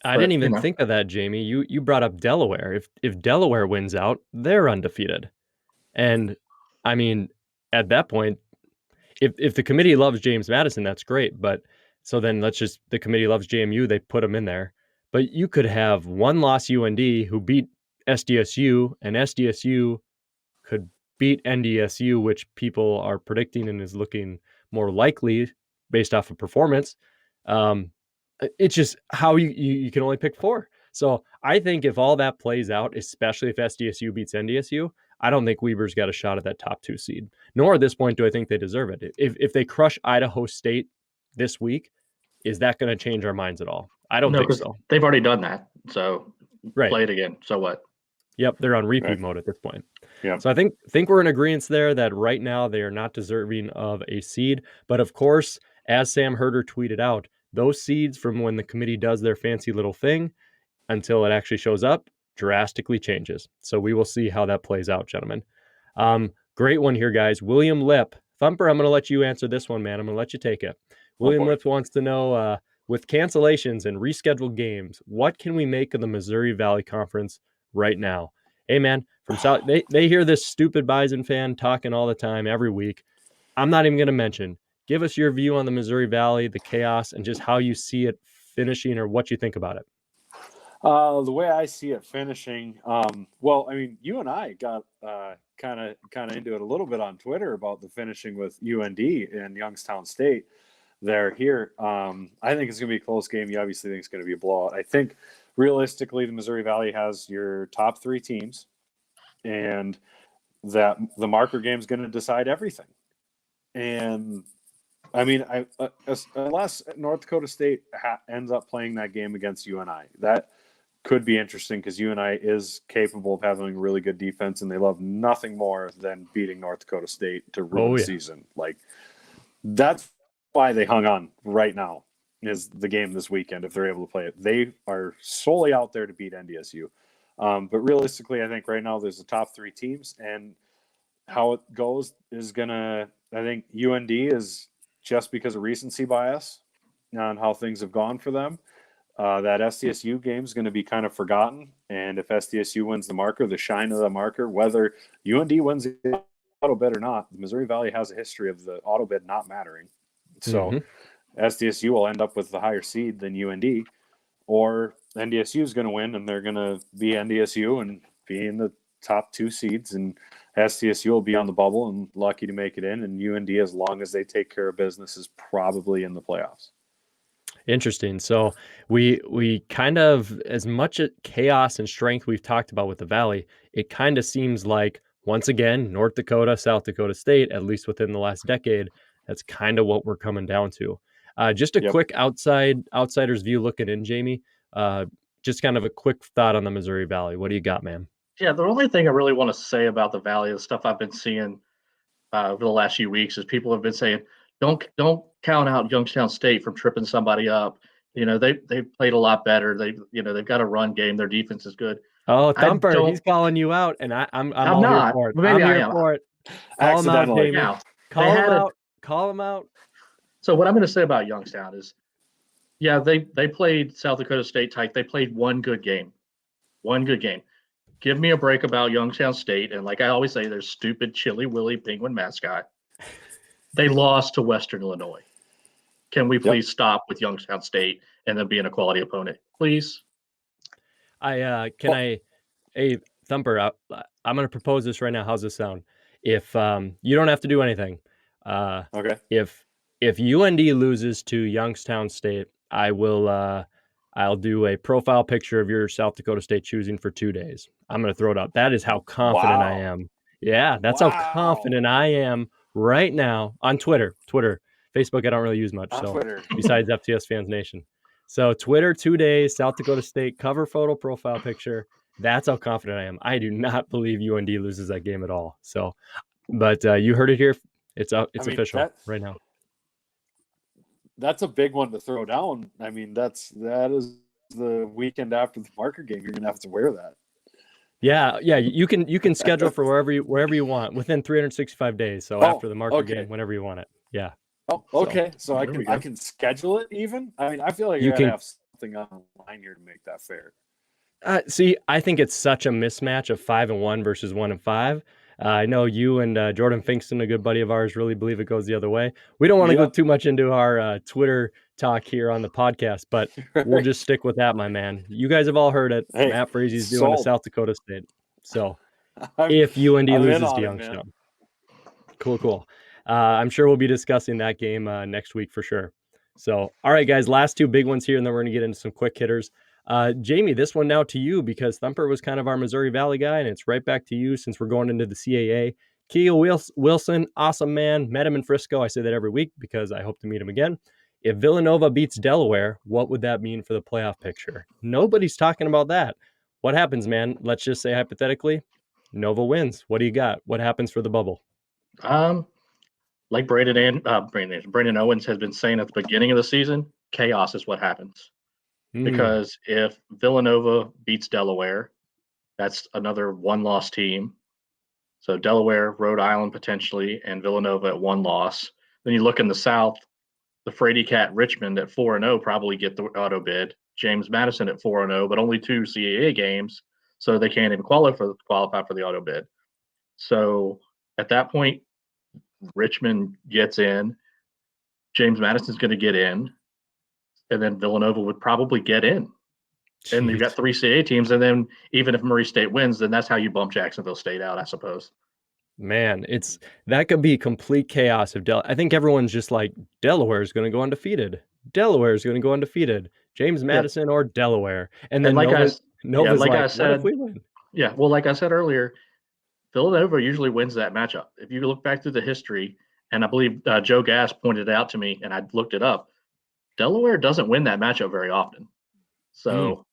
I didn't even think of that, Jamie. You brought up Delaware. If Delaware wins out, they're undefeated. And I mean, at that point, if the committee loves James Madison, that's great. But so then the committee loves JMU, they put them in there. But you could have 1-loss UND who beat SDSU, and SDSU could beat NDSU, which people are predicting and is looking more likely based off of performance. It's just how you can only pick 4. So I think if all that plays out, especially if SDSU beats NDSU, I don't think Weber's got a shot at that top 2 seed. Nor at this point do I think they deserve it. If they crush Idaho State this week, is that going to change our minds at all? I don't think so. They've already done that. So play it again. So what? Yep, they're on repeat mode at this point. Yeah. So I think we're in agreement there that right now they are not deserving of a seed. But of course, as Sam Herder tweeted out, those seeds from when the committee does their fancy little thing until it actually shows up drastically changes. So we will see how that plays out, gentlemen. Great one here, guys. William Lip. Thumper, I'm going to let you answer this one, man. I'm going to let you take it. William Lip wants to know, with cancellations and rescheduled games, what can we make of the Missouri Valley Conference right now? Hey, man, from South, they hear this stupid Bison fan talking all the time, every week. I'm not even going to mention. Give us your view on the Missouri Valley, the chaos, and just how you see it finishing or what you think about it. The way I see it finishing, well, I mean, you and I got kind of into it a little bit on Twitter about the finishing with UND and Youngstown State. They're here. I think it's going to be a close game. You obviously think it's going to be a blowout. I think realistically, the Missouri Valley has your top 3 teams, and that the marker game is going to decide everything. And I mean, unless North Dakota State ends up playing that game against UNI, that could be interesting because UNI is capable of having really good defense, and they love nothing more than beating North Dakota State to ruin the season. Like, that's why they hung on right now. is the game this weekend if they're able to play it. They are solely out there to beat NDSU. But realistically, I think right now there's the top 3 teams, and how it goes is I think UND is just because of recency bias on how things have gone for them. That SDSU game is going to be kind of forgotten. And if SDSU wins the marker, the shine of the marker, whether UND wins the auto bid or not, the Missouri Valley has a history of the auto bid not mattering. So SDSU will end up with the higher seed than UND, or NDSU is going to win and they're going to be NDSU and be in the top 2 seeds, and SDSU will be on the bubble and lucky to make it in, and UND, as long as they take care of business, is probably in the playoffs. Interesting. So we kind of, as much chaos and strength we've talked about with the Valley, it kind of seems like, once again, North Dakota, South Dakota State, at least within the last decade, that's kind of what we're coming down to. Just a quick outsider's view looking in, Jamie. Just kind of a quick thought on the Missouri Valley. What do you got, man? Yeah, the only thing I really want to say about the Valley, the stuff I've been seeing over the last few weeks, is people have been saying, don't count out Youngstown State from tripping somebody up. They've played a lot better. They've got a run game. Their defense is good. Oh, Thumper, he's calling you out, and I'm all not here for it. Maybe I'm I here am. for it. Call him out, Jamie. Yeah, Call him out. So what I'm going to say about Youngstown is, yeah, they played South Dakota State tight. They played one good game. Give me a break about Youngstown State. And like I always say, their stupid Chili Willy Penguin mascot. They lost to Western Illinois. Can we please stop with Youngstown State and them being a quality opponent, please? Hey, Thumper, I'm going to propose this right now. How's this sound? If you don't have to do anything. Okay. If UND loses to Youngstown State, I'll do a profile picture of your South Dakota State choosing for 2 days. I'm going to throw it out. That is how confident I am. Yeah, that's how confident I am right now on Twitter. Facebook, I don't really use much. Besides FCS Fans Nation. So Twitter, 2 days, South Dakota State cover photo profile picture. That's how confident I am. I do not believe UND loses that game at all. So, but you heard it here. It's official right now. That's a big one to throw down. I mean, that is the weekend after the marker game. You're going to have to wear that. Yeah. You can schedule for wherever you want within 365 days. So after the marker game, whenever you want it. Yeah. Oh, okay. So I can schedule it even. I mean, I feel like you can have something online here to make that fair. See, I think it's such a mismatch of 5-1 versus 1-5. I know you and Jordan Finkston, a good buddy of ours, really believe it goes the other way. We don't want to go too much into our Twitter talk here on the podcast, but we'll just stick with that, my man. You guys have all heard it. Hey, Matt Frazy's doing to South Dakota State. So if UND loses to Youngstown. Cool. I'm sure we'll be discussing that game next week for sure. So, all right, guys, last 2 big ones here, and then we're going to get into some quick hitters. Jamie, this one now to you, because Thumper was kind of our Missouri Valley guy, and it's right back to you since we're going into the CAA. Keel Wilson, awesome man. Met him in Frisco. I say that every week because I hope to meet him again. If Villanova beats Delaware, what would that mean for the playoff picture? Nobody's talking about that. What happens, man? Let's just say hypothetically, Nova wins. What do you got? What happens for the bubble? Like Brandon Owens has been saying at the beginning of the season, chaos is what happens. Because if Villanova beats Delaware, that's another 1-loss team. So Delaware, Rhode Island potentially, and Villanova at 1 loss. Then you look in the South, the Frady Cat Richmond at 4-0 probably get the auto bid. James Madison at 4-0, but only 2 CAA games, so they can't even qualify for the auto bid. So at that point, Richmond gets in. James Madison's going to get in. And then Villanova would probably get in. Jeez. And you've got 3 CAA teams. And then even if Murray State wins, then that's how you bump Jacksonville State out, I suppose. Man, that could be complete chaos. I think everyone's just like, Delaware is going to go undefeated. James Madison or Delaware. And then Nova's like, what if we win? Yeah, well, like I said earlier, Villanova usually wins that matchup. If you look back through the history, and I believe Joe Gass pointed it out to me, and I looked it up, Delaware doesn't win that matchup very often. So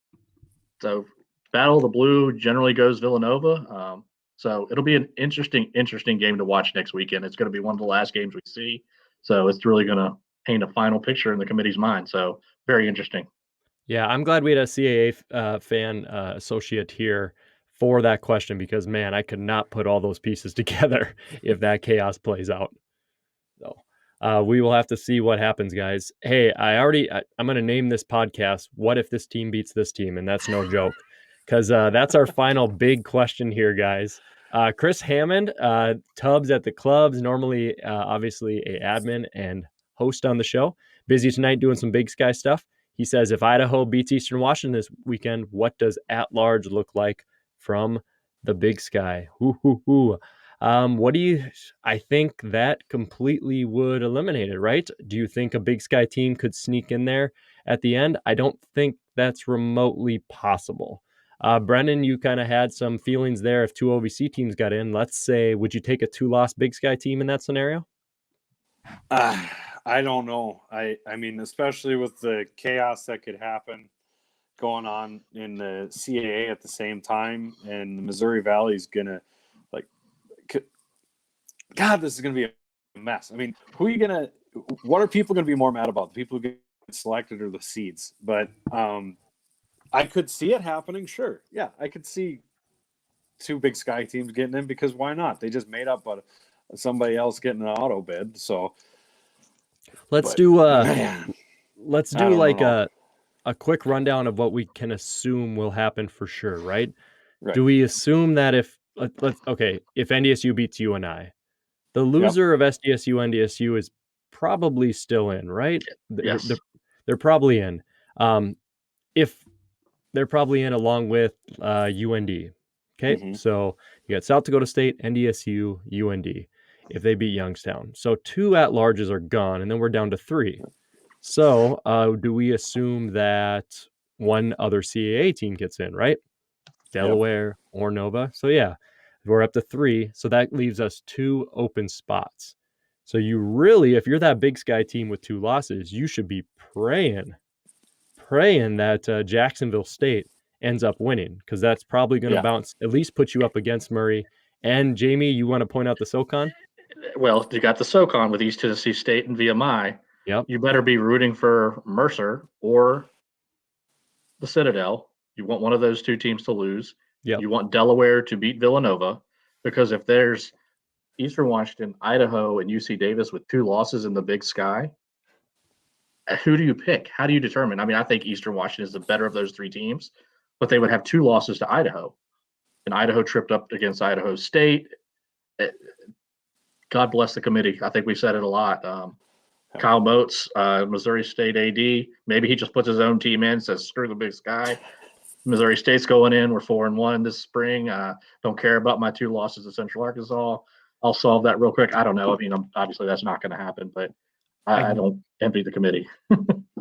Battle of the Blue generally goes Villanova. So it'll be an interesting game to watch next weekend. It's going to be one of the last games we see. So it's really going to paint a final picture in the committee's mind. So very interesting. Yeah, I'm glad we had a CAA fan associate here for that question because, man, I could not put all those pieces together if that chaos plays out. So we will have to see what happens, guys. Hey, I'm going to name this podcast, What If This Team Beats This Team? And that's no joke because that's our final big question here, guys. Chris Hammond, Tubbs at the Clubs, normally obviously a admin and host on the show. Busy tonight doing some Big Sky stuff. He says, if Idaho beats Eastern Washington this weekend, what does at-large look like from the Big Sky? I think that completely would eliminate it, right? Do you think a Big Sky team could sneak in there at the end? I don't think that's remotely possible. Brendan, you kind of had some feelings there if two OVC teams got in. Let's say, would you take a 2-loss Big Sky team in that scenario? I don't know. I mean, especially with the chaos that could happen going on in the CAA at the same time, and the Missouri Valley is gonna God, this is gonna be a mess. I mean, what are people gonna be more mad about? The people who get selected or the seeds? But I could see it happening. Sure, yeah, I could see two Big Sky teams getting in because why not? They just made up somebody else getting an auto bid. So let's do a quick rundown of what we can assume will happen for sure, right? Right. Do we assume that if NDSU beats UNI, the loser of SDSU NDSU is probably still in, right? Yes. They're probably in. If they're probably in along with UND. Okay, Mm-hmm. So you got South Dakota State, NDSU, UND. If they beat Youngstown, so 2 at-larges are gone, and then we're down to 3. So do we assume that one other CAA team gets in, right? Delaware or Nova. So yeah, we're up to 3. So that leaves us 2 open spots. So you really, if you're that Big Sky team with 2 losses, you should be praying that Jacksonville State ends up winning because that's probably going to bounce, at least put you up against Murray. And Jamie, you want to point out the SoCon? Well, you got the SoCon with East Tennessee State and VMI. Yep. You better be rooting for Mercer or the Citadel. You want one of those 2 teams to lose. Yep. You want Delaware to beat Villanova because if there's Eastern Washington, Idaho, and UC Davis with 2 losses in the Big Sky, who do you pick? How do you determine? I mean, I think Eastern Washington is the better of those 3 teams, but they would have 2 losses to Idaho. And Idaho tripped up against Idaho State. God bless the committee. I think we said it a lot. Kyle Moats, Missouri State AD, maybe he just puts his own team in, says, screw the Big Sky. Missouri State's going in. We're 4-1 this spring. Don't care about my 2 losses to Central Arkansas. I'll solve that real quick. I don't know. I mean, obviously that's not going to happen, but I don't envy the committee.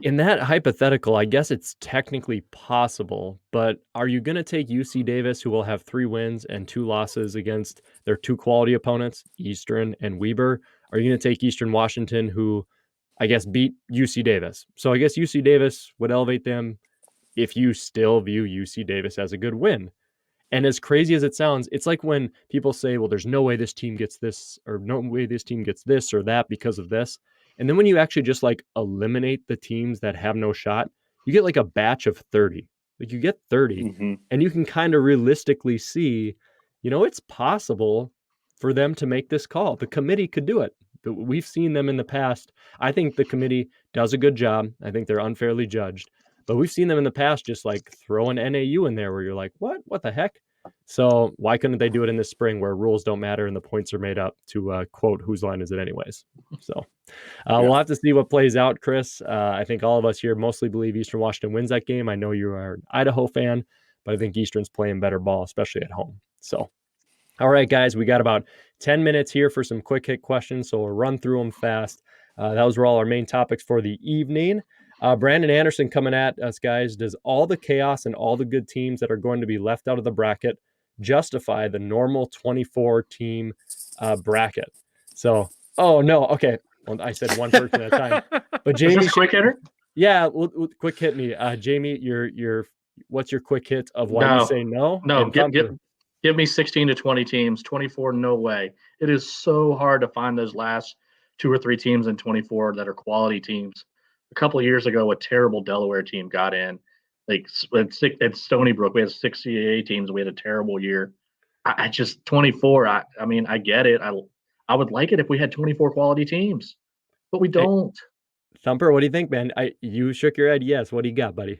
In that hypothetical, I guess it's technically possible, but are you going to take UC Davis, who will have 3 wins and 2 losses against their 2 quality opponents, Eastern and Weber? Are you going to take Eastern Washington, who I guess beat UC Davis? So I guess UC Davis would elevate them if you still view UC Davis as a good win. And as crazy as it sounds, it's like when people say, well, there's no way this team gets this, or no way this team gets this or that because of this. And then when you actually just like eliminate the teams that have no shot, you get like a batch of 30. Like you get 30 and you can kind of realistically see, it's possible for them to make this call. The committee could do it. We've seen them in the past. I think the committee does a good job. I think they're unfairly judged. But we've seen them in the past just like throw an NAU in there where you're like, what the heck? So why couldn't they do it in the spring where rules don't matter and the points are made up to quote, whose line is it anyways? So we'll have to see what plays out, Chris. I think all of us here mostly believe Eastern Washington wins that game. I know you are an Idaho fan, but I think Eastern's playing better ball, especially at home. So, all right, guys, we got about 10 minutes here for some quick hit questions. So we'll run through them fast. Those were all our main topics for the evening. Brandon Anderson coming at us, guys. Does all the chaos and all the good teams that are going to be left out of the bracket justify the normal 24-team bracket? So, oh, no. Okay. Well, I said one person at a time. But Jamie, is this quick hitter? Yeah, we'll quick hit me. Jamie, what's your quick hit of why you say no? No, give me 16 to 20 teams, 24, no way. It is so hard to find those last 2 or 3 teams in 24 that are quality teams. A couple of years ago, a terrible Delaware team got in. Like at Stony Brook, we had 6 CAA teams. We had a terrible year. I just 24. I mean, I get it. I would like it if we had 24 quality teams, but we don't. Thumper, what do you think, man? You shook your head. Yes. What do you got, buddy?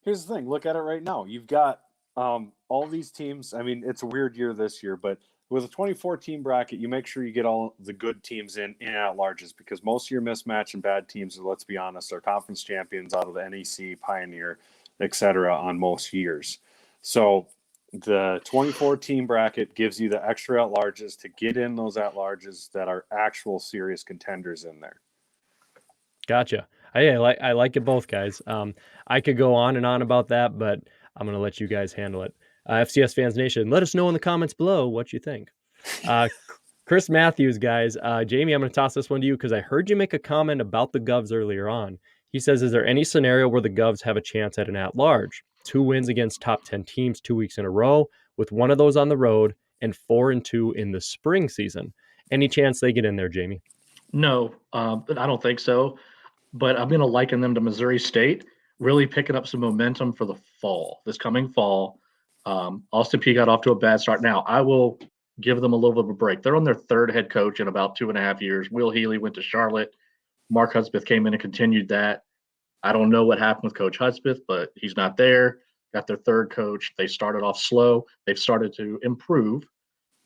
Here's the thing. Look at it right now. You've got all these teams. I mean, it's a weird year this year, but with a 24 team bracket, you make sure you get all the good teams in at larges, because most of your mismatch and bad teams, let's be honest, are conference champions out of the NEC, Pioneer, etc. on most years. So the 24 team bracket gives you the extra at larges to get in those at larges that are actual serious contenders in there. Gotcha. I like it both, guys. I could go on and on about that, but I'm going to let you guys handle it. FCS Fans Nation, let us know in the comments below what you think. Chris Matthews, guys. Jamie, I'm going to toss this one to you because I heard you make a comment about the Govs earlier on. He says, is there any scenario where the Govs have a chance at an at-large? 2 wins against top 10 teams 2 weeks in a row, with one of those on the road, and 4-2 in the spring season. Any chance they get in there, Jamie? No, but I don't think so. But I'm going to liken them to Missouri State, really picking up some momentum for the fall, this coming fall. Austin Peay got off to a bad start. Now, I will give them a little bit of a break. They're on their 3rd head coach in about 2.5 years. Will Healy went to Charlotte. Mark Hudspeth came in and continued that. I don't know what happened with Coach Hudspeth, but he's not there. Got their 3rd coach. They started off slow. They've started to improve.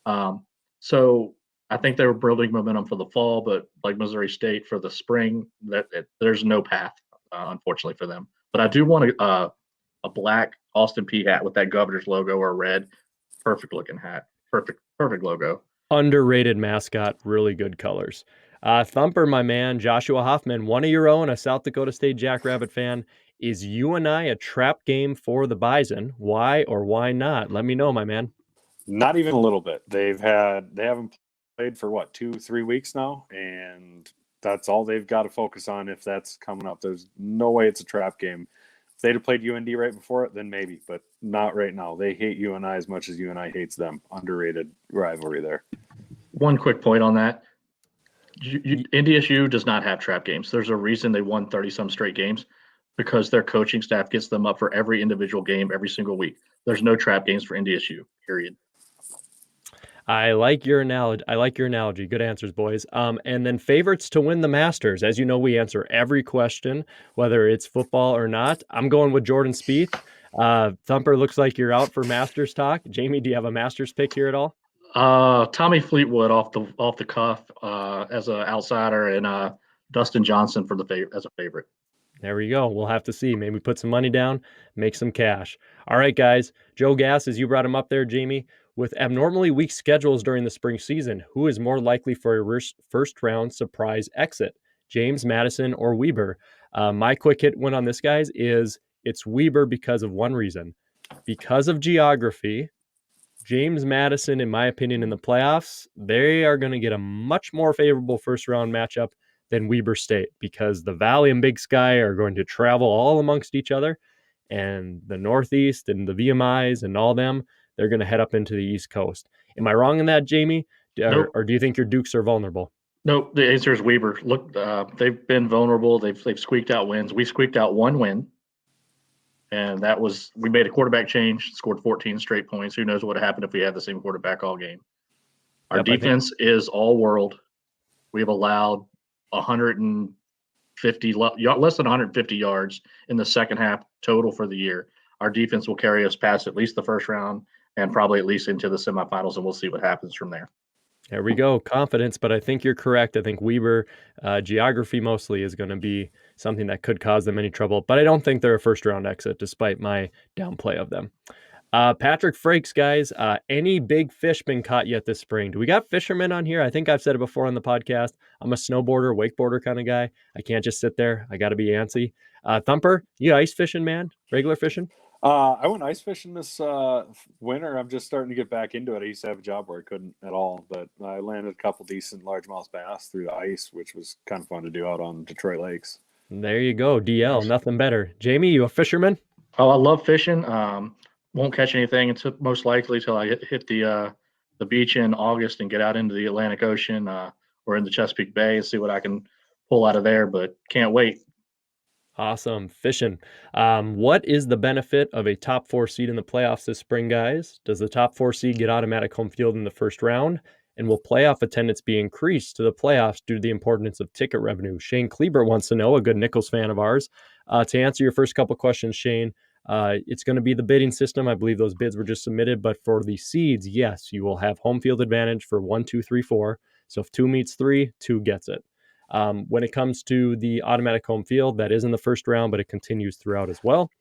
So I think they were building momentum for the fall, but like Missouri State for the spring, there's no path, unfortunately, for them. But I do want a black Austin Peay hat with that Governor's logo, or red. Perfect looking hat. Perfect logo. Underrated mascot, really good colors. Thumper, my man, Joshua Hoffman, one of your own, a South Dakota State Jackrabbit fan. Is UNI a trap game for the Bison? Why or why not? Let me know, my man. Not even a little bit. They haven't played for 2-3 weeks now, and that's all they've got to focus on if that's coming up. There's no way it's a trap game. If they'd have played UND right before it, then maybe, but not right now. They hate UNI as much as UNI hates them. Underrated rivalry there. One quick point on that. NDSU does not have trap games. There's a reason they won 30-some straight games, because their coaching staff gets them up for every individual game every single week. There's no trap games for NDSU, period. I like your analogy. Good answers, boys. And then favorites to win the Masters. As you know, we answer every question, whether it's football or not. I'm going with Jordan Spieth. Thumper, looks like you're out for Masters talk. Jamie, do you have a Masters pick here at all? Tommy Fleetwood off the cuff as an outsider, and Dustin Johnson as a favorite. There we go. We'll have to see. Maybe put some money down, make some cash. All right, guys. Joe Gass, as you brought him up there, Jamie, with abnormally weak schedules during the spring season, who is more likely for a first-round surprise exit? James Madison or Weber? My quick hit win on this, guys, is it's Weber because of one reason. Because of geography, James Madison, in my opinion, in the playoffs, they are going to get a much more favorable first-round matchup than Weber State, because the Valley and Big Sky are going to travel all amongst each other, and the Northeast and the VMIs and all them, they're going to head up into the East Coast. Am I wrong in that, Jamie? Nope. Or do you think your Dukes are vulnerable? Nope. The answer is Weber. Look, they've been vulnerable. They've squeaked out wins. We squeaked out one win, and that was we made a quarterback change, scored 14 straight points. Who knows what would happen if we had the same quarterback all game? Our defense is all world. We've allowed 150, less than 150 yards in the second half total for the year. Our defense will carry us past at least the first round and probably at least into the semifinals, and we'll see what happens from there. There we go. Confidence, but I think you're correct. I think Weber, geography mostly, is going to be something that could cause them any trouble, but I don't think they're a first-round exit, despite my downplay of them. Patrick Frakes, guys, any big fish been caught yet this spring? Do we got fishermen on here? I think I've said it before on the podcast. I'm a snowboarder, wakeboarder kind of guy. I can't just sit there. I got to be antsy. Thumper, you ice fishing, man? Regular fishing? I went ice fishing this winter. I'm just starting to get back into it. I used to have a job where I couldn't at all, but I landed a couple decent largemouth bass through the ice, which was kind of fun to do out on Detroit lakes. There you go. DL, nothing better. Jamie, you a fisherman? Oh, I love fishing. Won't catch anything until most likely till I hit the beach in August and get out into the Atlantic Ocean. We're or in the Chesapeake Bay and see what I can pull out of there, but can't wait. Awesome. Fishing. What is the benefit of a top 4 seed in the playoffs this spring, guys? Does the top 4 seed get automatic home field in the first round? And will playoff attendance be increased to the playoffs due to the importance of ticket revenue? Shane Kleber wants to know, a good Nichols fan of ours. To answer your first couple questions, Shane, it's going to be the bidding system. I believe those bids were just submitted, but for the seeds, yes, you will have home field advantage for 1, 2, 3, 4. So if 2 meets 3, 2 gets it. When it comes to the automatic home field, that is in the first round, but it continues throughout as well.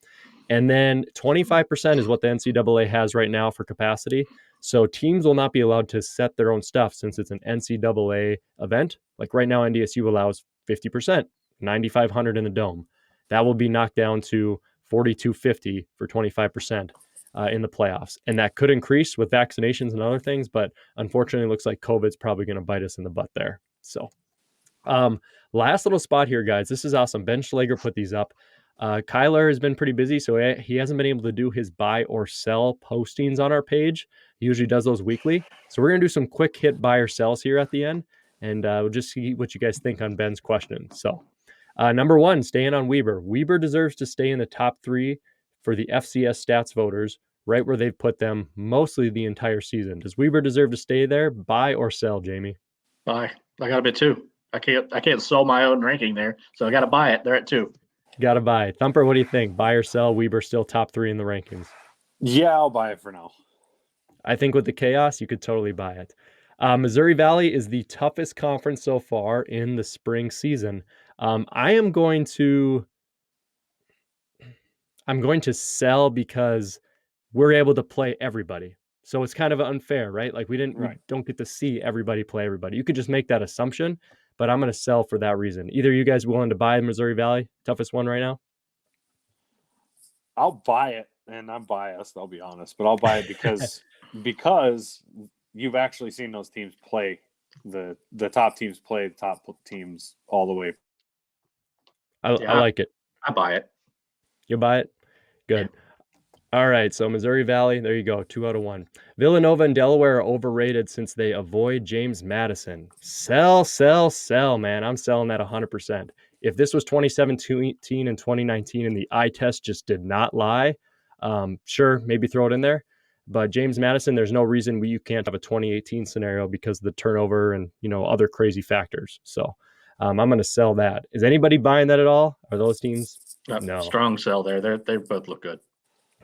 And then 25% is what the NCAA has right now for capacity. So teams will not be allowed to set their own stuff since it's an NCAA event. Like right now, NDSU allows 50%, 9,500 in the dome. That will be knocked down to 4,250 for 25% in the playoffs. And that could increase with vaccinations and other things, but unfortunately, it looks like COVID's probably going to bite us in the butt there. So last little spot here, guys. This is awesome. Ben Schlager put these up. Kyler has been pretty busy, so he hasn't been able to do his buy or sell postings on our page. He usually does those weekly. So we're going to do some quick hit buy or sells here at the end, and we'll just see what you guys think on Ben's question. So number 1, staying on Weber. Weber deserves to stay in the top 3 for the FCS stats voters, right where they've put them mostly the entire season. Does Weber deserve to stay there? Buy or sell, Jamie? Buy. I got a bit 2. I can't sell my own ranking there, so I got to buy it. They're at 2. Got to buy. Thumper, what do you think? Buy or sell? Weber still top 3 in the rankings. Yeah, I'll buy it for now. I think with the chaos, you could totally buy it. Missouri Valley is the toughest conference so far in the spring season. I'm going to sell because we're able to play everybody. So it's kind of unfair, right? Like we don't get to see everybody play everybody. You could just make that assumption, but I'm going to sell for that reason. Either you guys willing to buy Missouri Valley, toughest one right now? I'll buy it, and I'm biased, I'll be honest, but I'll buy it because you've actually seen those teams play the top teams play the top teams all the way. I like it. I buy it. You buy it? Good. Yeah. All right, so Missouri Valley, there you go, 2 out of 1. Villanova and Delaware are overrated since they avoid James Madison. Sell, man. I'm selling that 100%. If this was 2017 and 2019 and the eye test just did not lie, sure, maybe throw it in there. But James Madison, there's no reason you can't have a 2018 scenario because of the turnover and, other crazy factors. So I'm going to sell that. Is anybody buying that at all? Are those teams? No. Strong sell there. They both look good.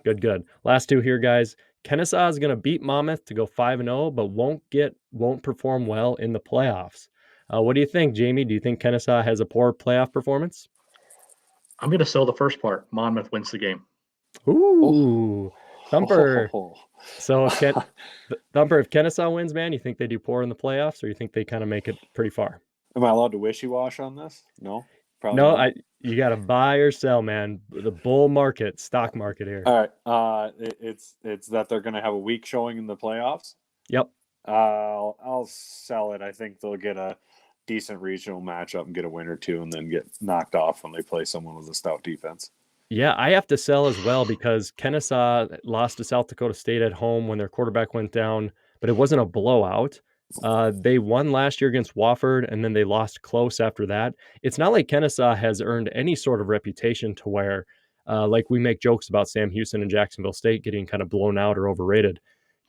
Good. Last 2 here, guys. Kennesaw is going to beat Monmouth to go 5-0, but won't perform well in the playoffs. What do you think, Jamie? Do you think Kennesaw has a poor playoff performance? I'm going to sell the first part. Monmouth wins the game. Ooh, Thumper. So Thumper, if Kennesaw wins, man, you think they do poor in the playoffs, or you think they kind of make it pretty far? Am I allowed to wishy-wash on this? No. Probably no, not. You got to buy or sell, man. The bull market, stock market here. All right. It's that they're going to have a weak showing in the playoffs. Yep. I'll sell it. I think they'll get a decent regional matchup and get a win or 2 and then get knocked off when they play someone with a stout defense. Yeah, I have to sell as well because Kennesaw lost to South Dakota State at home when their quarterback went down, but it wasn't a blowout. They won last year against Wofford, and then they lost close after that. It's not like Kennesaw has earned any sort of reputation to where, like we make jokes about Sam Houston and Jacksonville State getting kind of blown out or overrated.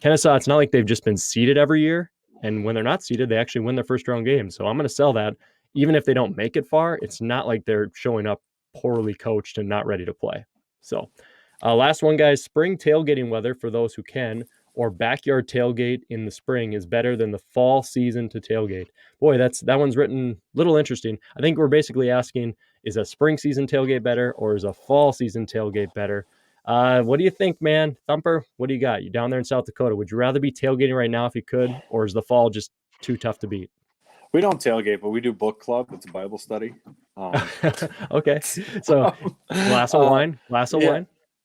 Kennesaw, it's not like they've just been seeded every year, and when they're not seeded, they actually win their first round game. So I'm going to sell that. Even if they don't make it far, it's not like they're showing up poorly coached and not ready to play. So last one, guys, spring tailgating weather for those who can, or backyard tailgate in the spring is better than the fall season to tailgate. Boy, that one's written a little interesting. I think we're basically asking, is a spring season tailgate better or is a fall season tailgate better? What do you think, man? Thumper, what do you got? You down there in South Dakota. Would you rather be tailgating right now if you could, or is the fall just too tough to beat? We don't tailgate, but we do book club. It's a Bible study. Okay. So glass of wine.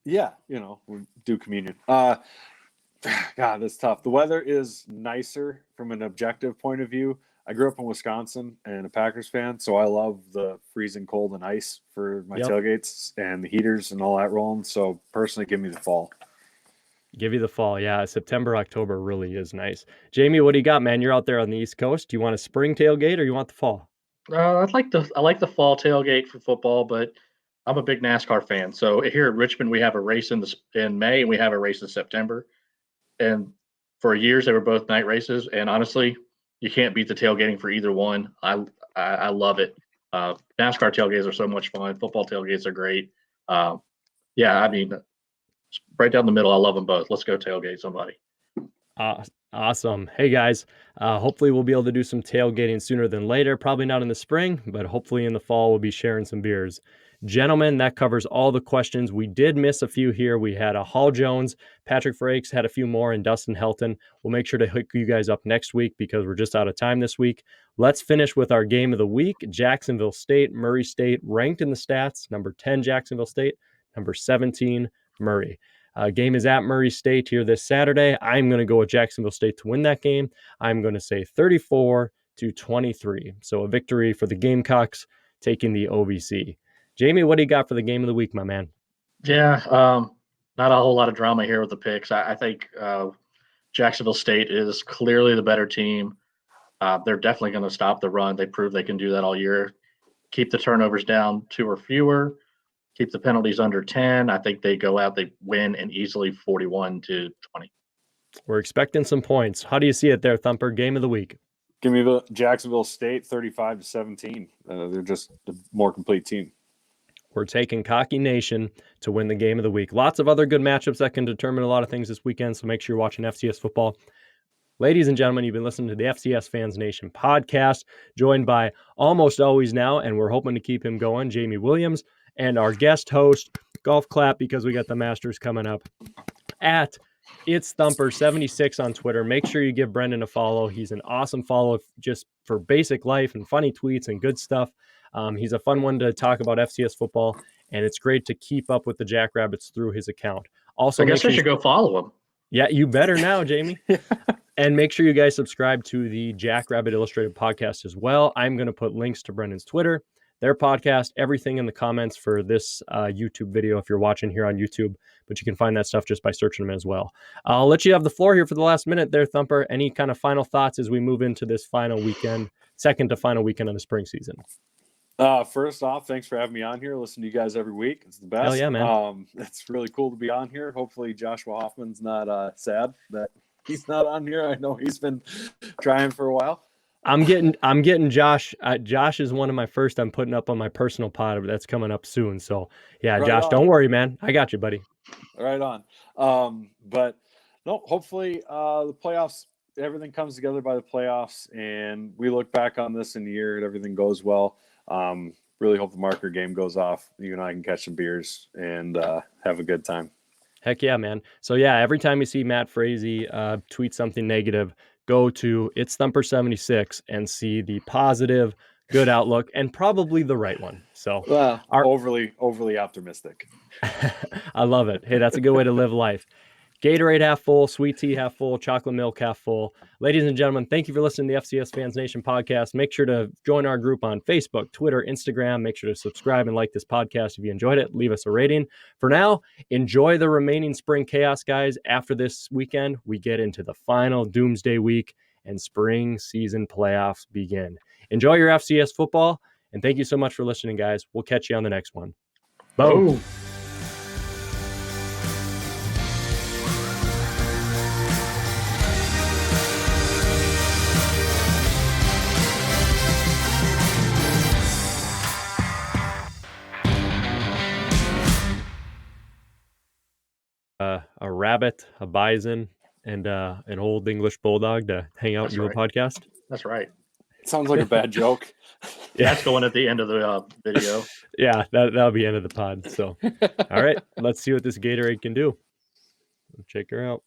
Yeah, we do communion. God, that's tough. The weather is nicer from an objective point of view. I grew up in Wisconsin and a Packers fan, so I love the freezing cold and ice for my tailgates and the heaters and all that rolling. So personally, give me the fall. Give you the fall. Yeah, September, October really is nice. Jamie, what do you got, man? You're out there on the East Coast. Do you want a spring tailgate or you want the fall? I like the fall tailgate for football, but I'm a big NASCAR fan. So here at Richmond, we have a race in May and we have a race in September. And for years, they were both night races. And honestly, you can't beat the tailgating for either one. I love it. NASCAR tailgates are so much fun. Football tailgates are great. Yeah, I mean, right down the middle. I love them both. Let's go tailgate somebody. Awesome. Hey guys, hopefully we'll be able to do some tailgating sooner than later. Probably not in the spring, but hopefully in the fall we'll be sharing some beers. Gentlemen, that covers all the questions. We did miss a few here. We had a Hall Jones, Patrick Frakes had a few more, and Dustin Helton. We'll make sure to hook you guys up next week because we're just out of time this week. Let's finish with our game of the week. Jacksonville State, Murray State, ranked in the stats. Number 10, Jacksonville State. Number 17, Murray. Game is at Murray State here this Saturday. I'm going to go with Jacksonville State to win that game. I'm going to say 34-23. So a victory for the Gamecocks taking the OVC. Jamie, what do you got for the game of the week, my man? Yeah, not a whole lot of drama here with the picks. I think Jacksonville State is clearly the better team. They're definitely going to stop the run. They proved they can do that all year. Keep the turnovers down 2 or fewer. Keep the penalties under 10. I think they go out, they win, and easily 41-20. We're expecting some points. How do you see it there, Thumper? Game of the week. Give me the Jacksonville State 35-17. They're just a more complete team. We're taking Cocky Nation to win the game of the week. Lots of other good matchups that can determine a lot of things this weekend, so make sure you're watching FCS football. Ladies and gentlemen, you've been listening to the FCS Fans Nation podcast, joined by almost always now, and we're hoping to keep him going, Jamie Williams, and our guest host, golf clap because we got the Masters coming up, at It's Thumper 76 on Twitter. Make sure you give Brendan a follow. He's an awesome follow just for basic life and funny tweets and good stuff. He's a fun one to talk about FCS football, and it's great to keep up with the Jackrabbits through his account. Also, I guess I should go follow him. Yeah, you better now, Jamie. And make sure you guys subscribe to the Jackrabbit Illustrated Podcast as well. I'm going to put links to Brendan's Twitter, their podcast, everything in the comments for this YouTube video if you're watching here on YouTube. But you can find that stuff just by searching them as well. I'll let you have the floor here for the last minute there, Thumper. Any kind of final thoughts as we move into this final weekend, second to final weekend of the spring season? First off, thanks for having me on here. Listen to you guys every week. It's the best. Hell yeah, man. It's really cool to be on here. Hopefully Joshua Hoffman's not sad that he's not on here. I know he's been trying for a while. I'm getting Josh. Josh is one of my first I'm putting up on my personal pod that's coming up soon. So yeah, right Josh, don't worry, man. I got you, buddy. Right on. But no, hopefully the playoffs, everything comes together by the playoffs, and we look back on this in a year and everything goes well. Really hope the marker game goes off. You and I can catch some beers and have a good time. Heck yeah, man. So yeah, every time you see Matt Frazee tweet something negative, go to It's Thumper 76 and see the positive, good outlook, and probably the right one. So overly optimistic. I love it. Hey, that's a good way to live life. Gatorade half full, sweet tea half full, chocolate milk half full. Ladies and gentlemen, thank you for listening to the FCS Fans Nation podcast. Make sure to join our group on Facebook, Twitter, Instagram. Make sure to subscribe and like this podcast if you enjoyed it. Leave us a rating. For now, enjoy the remaining spring chaos, guys. After this weekend, we get into the final doomsday week and spring season playoffs begin. Enjoy your FCS football, and thank you so much for listening, guys. We'll catch you on the next one. Boom. Oh. A rabbit, a bison, and an old English bulldog to hang out and do a podcast. That's right. Sounds like a bad joke. Yeah, that's going at the end of the video. Yeah, that'll be end of the pod. So, all right, let's see what this Gatorade can do. Check her out.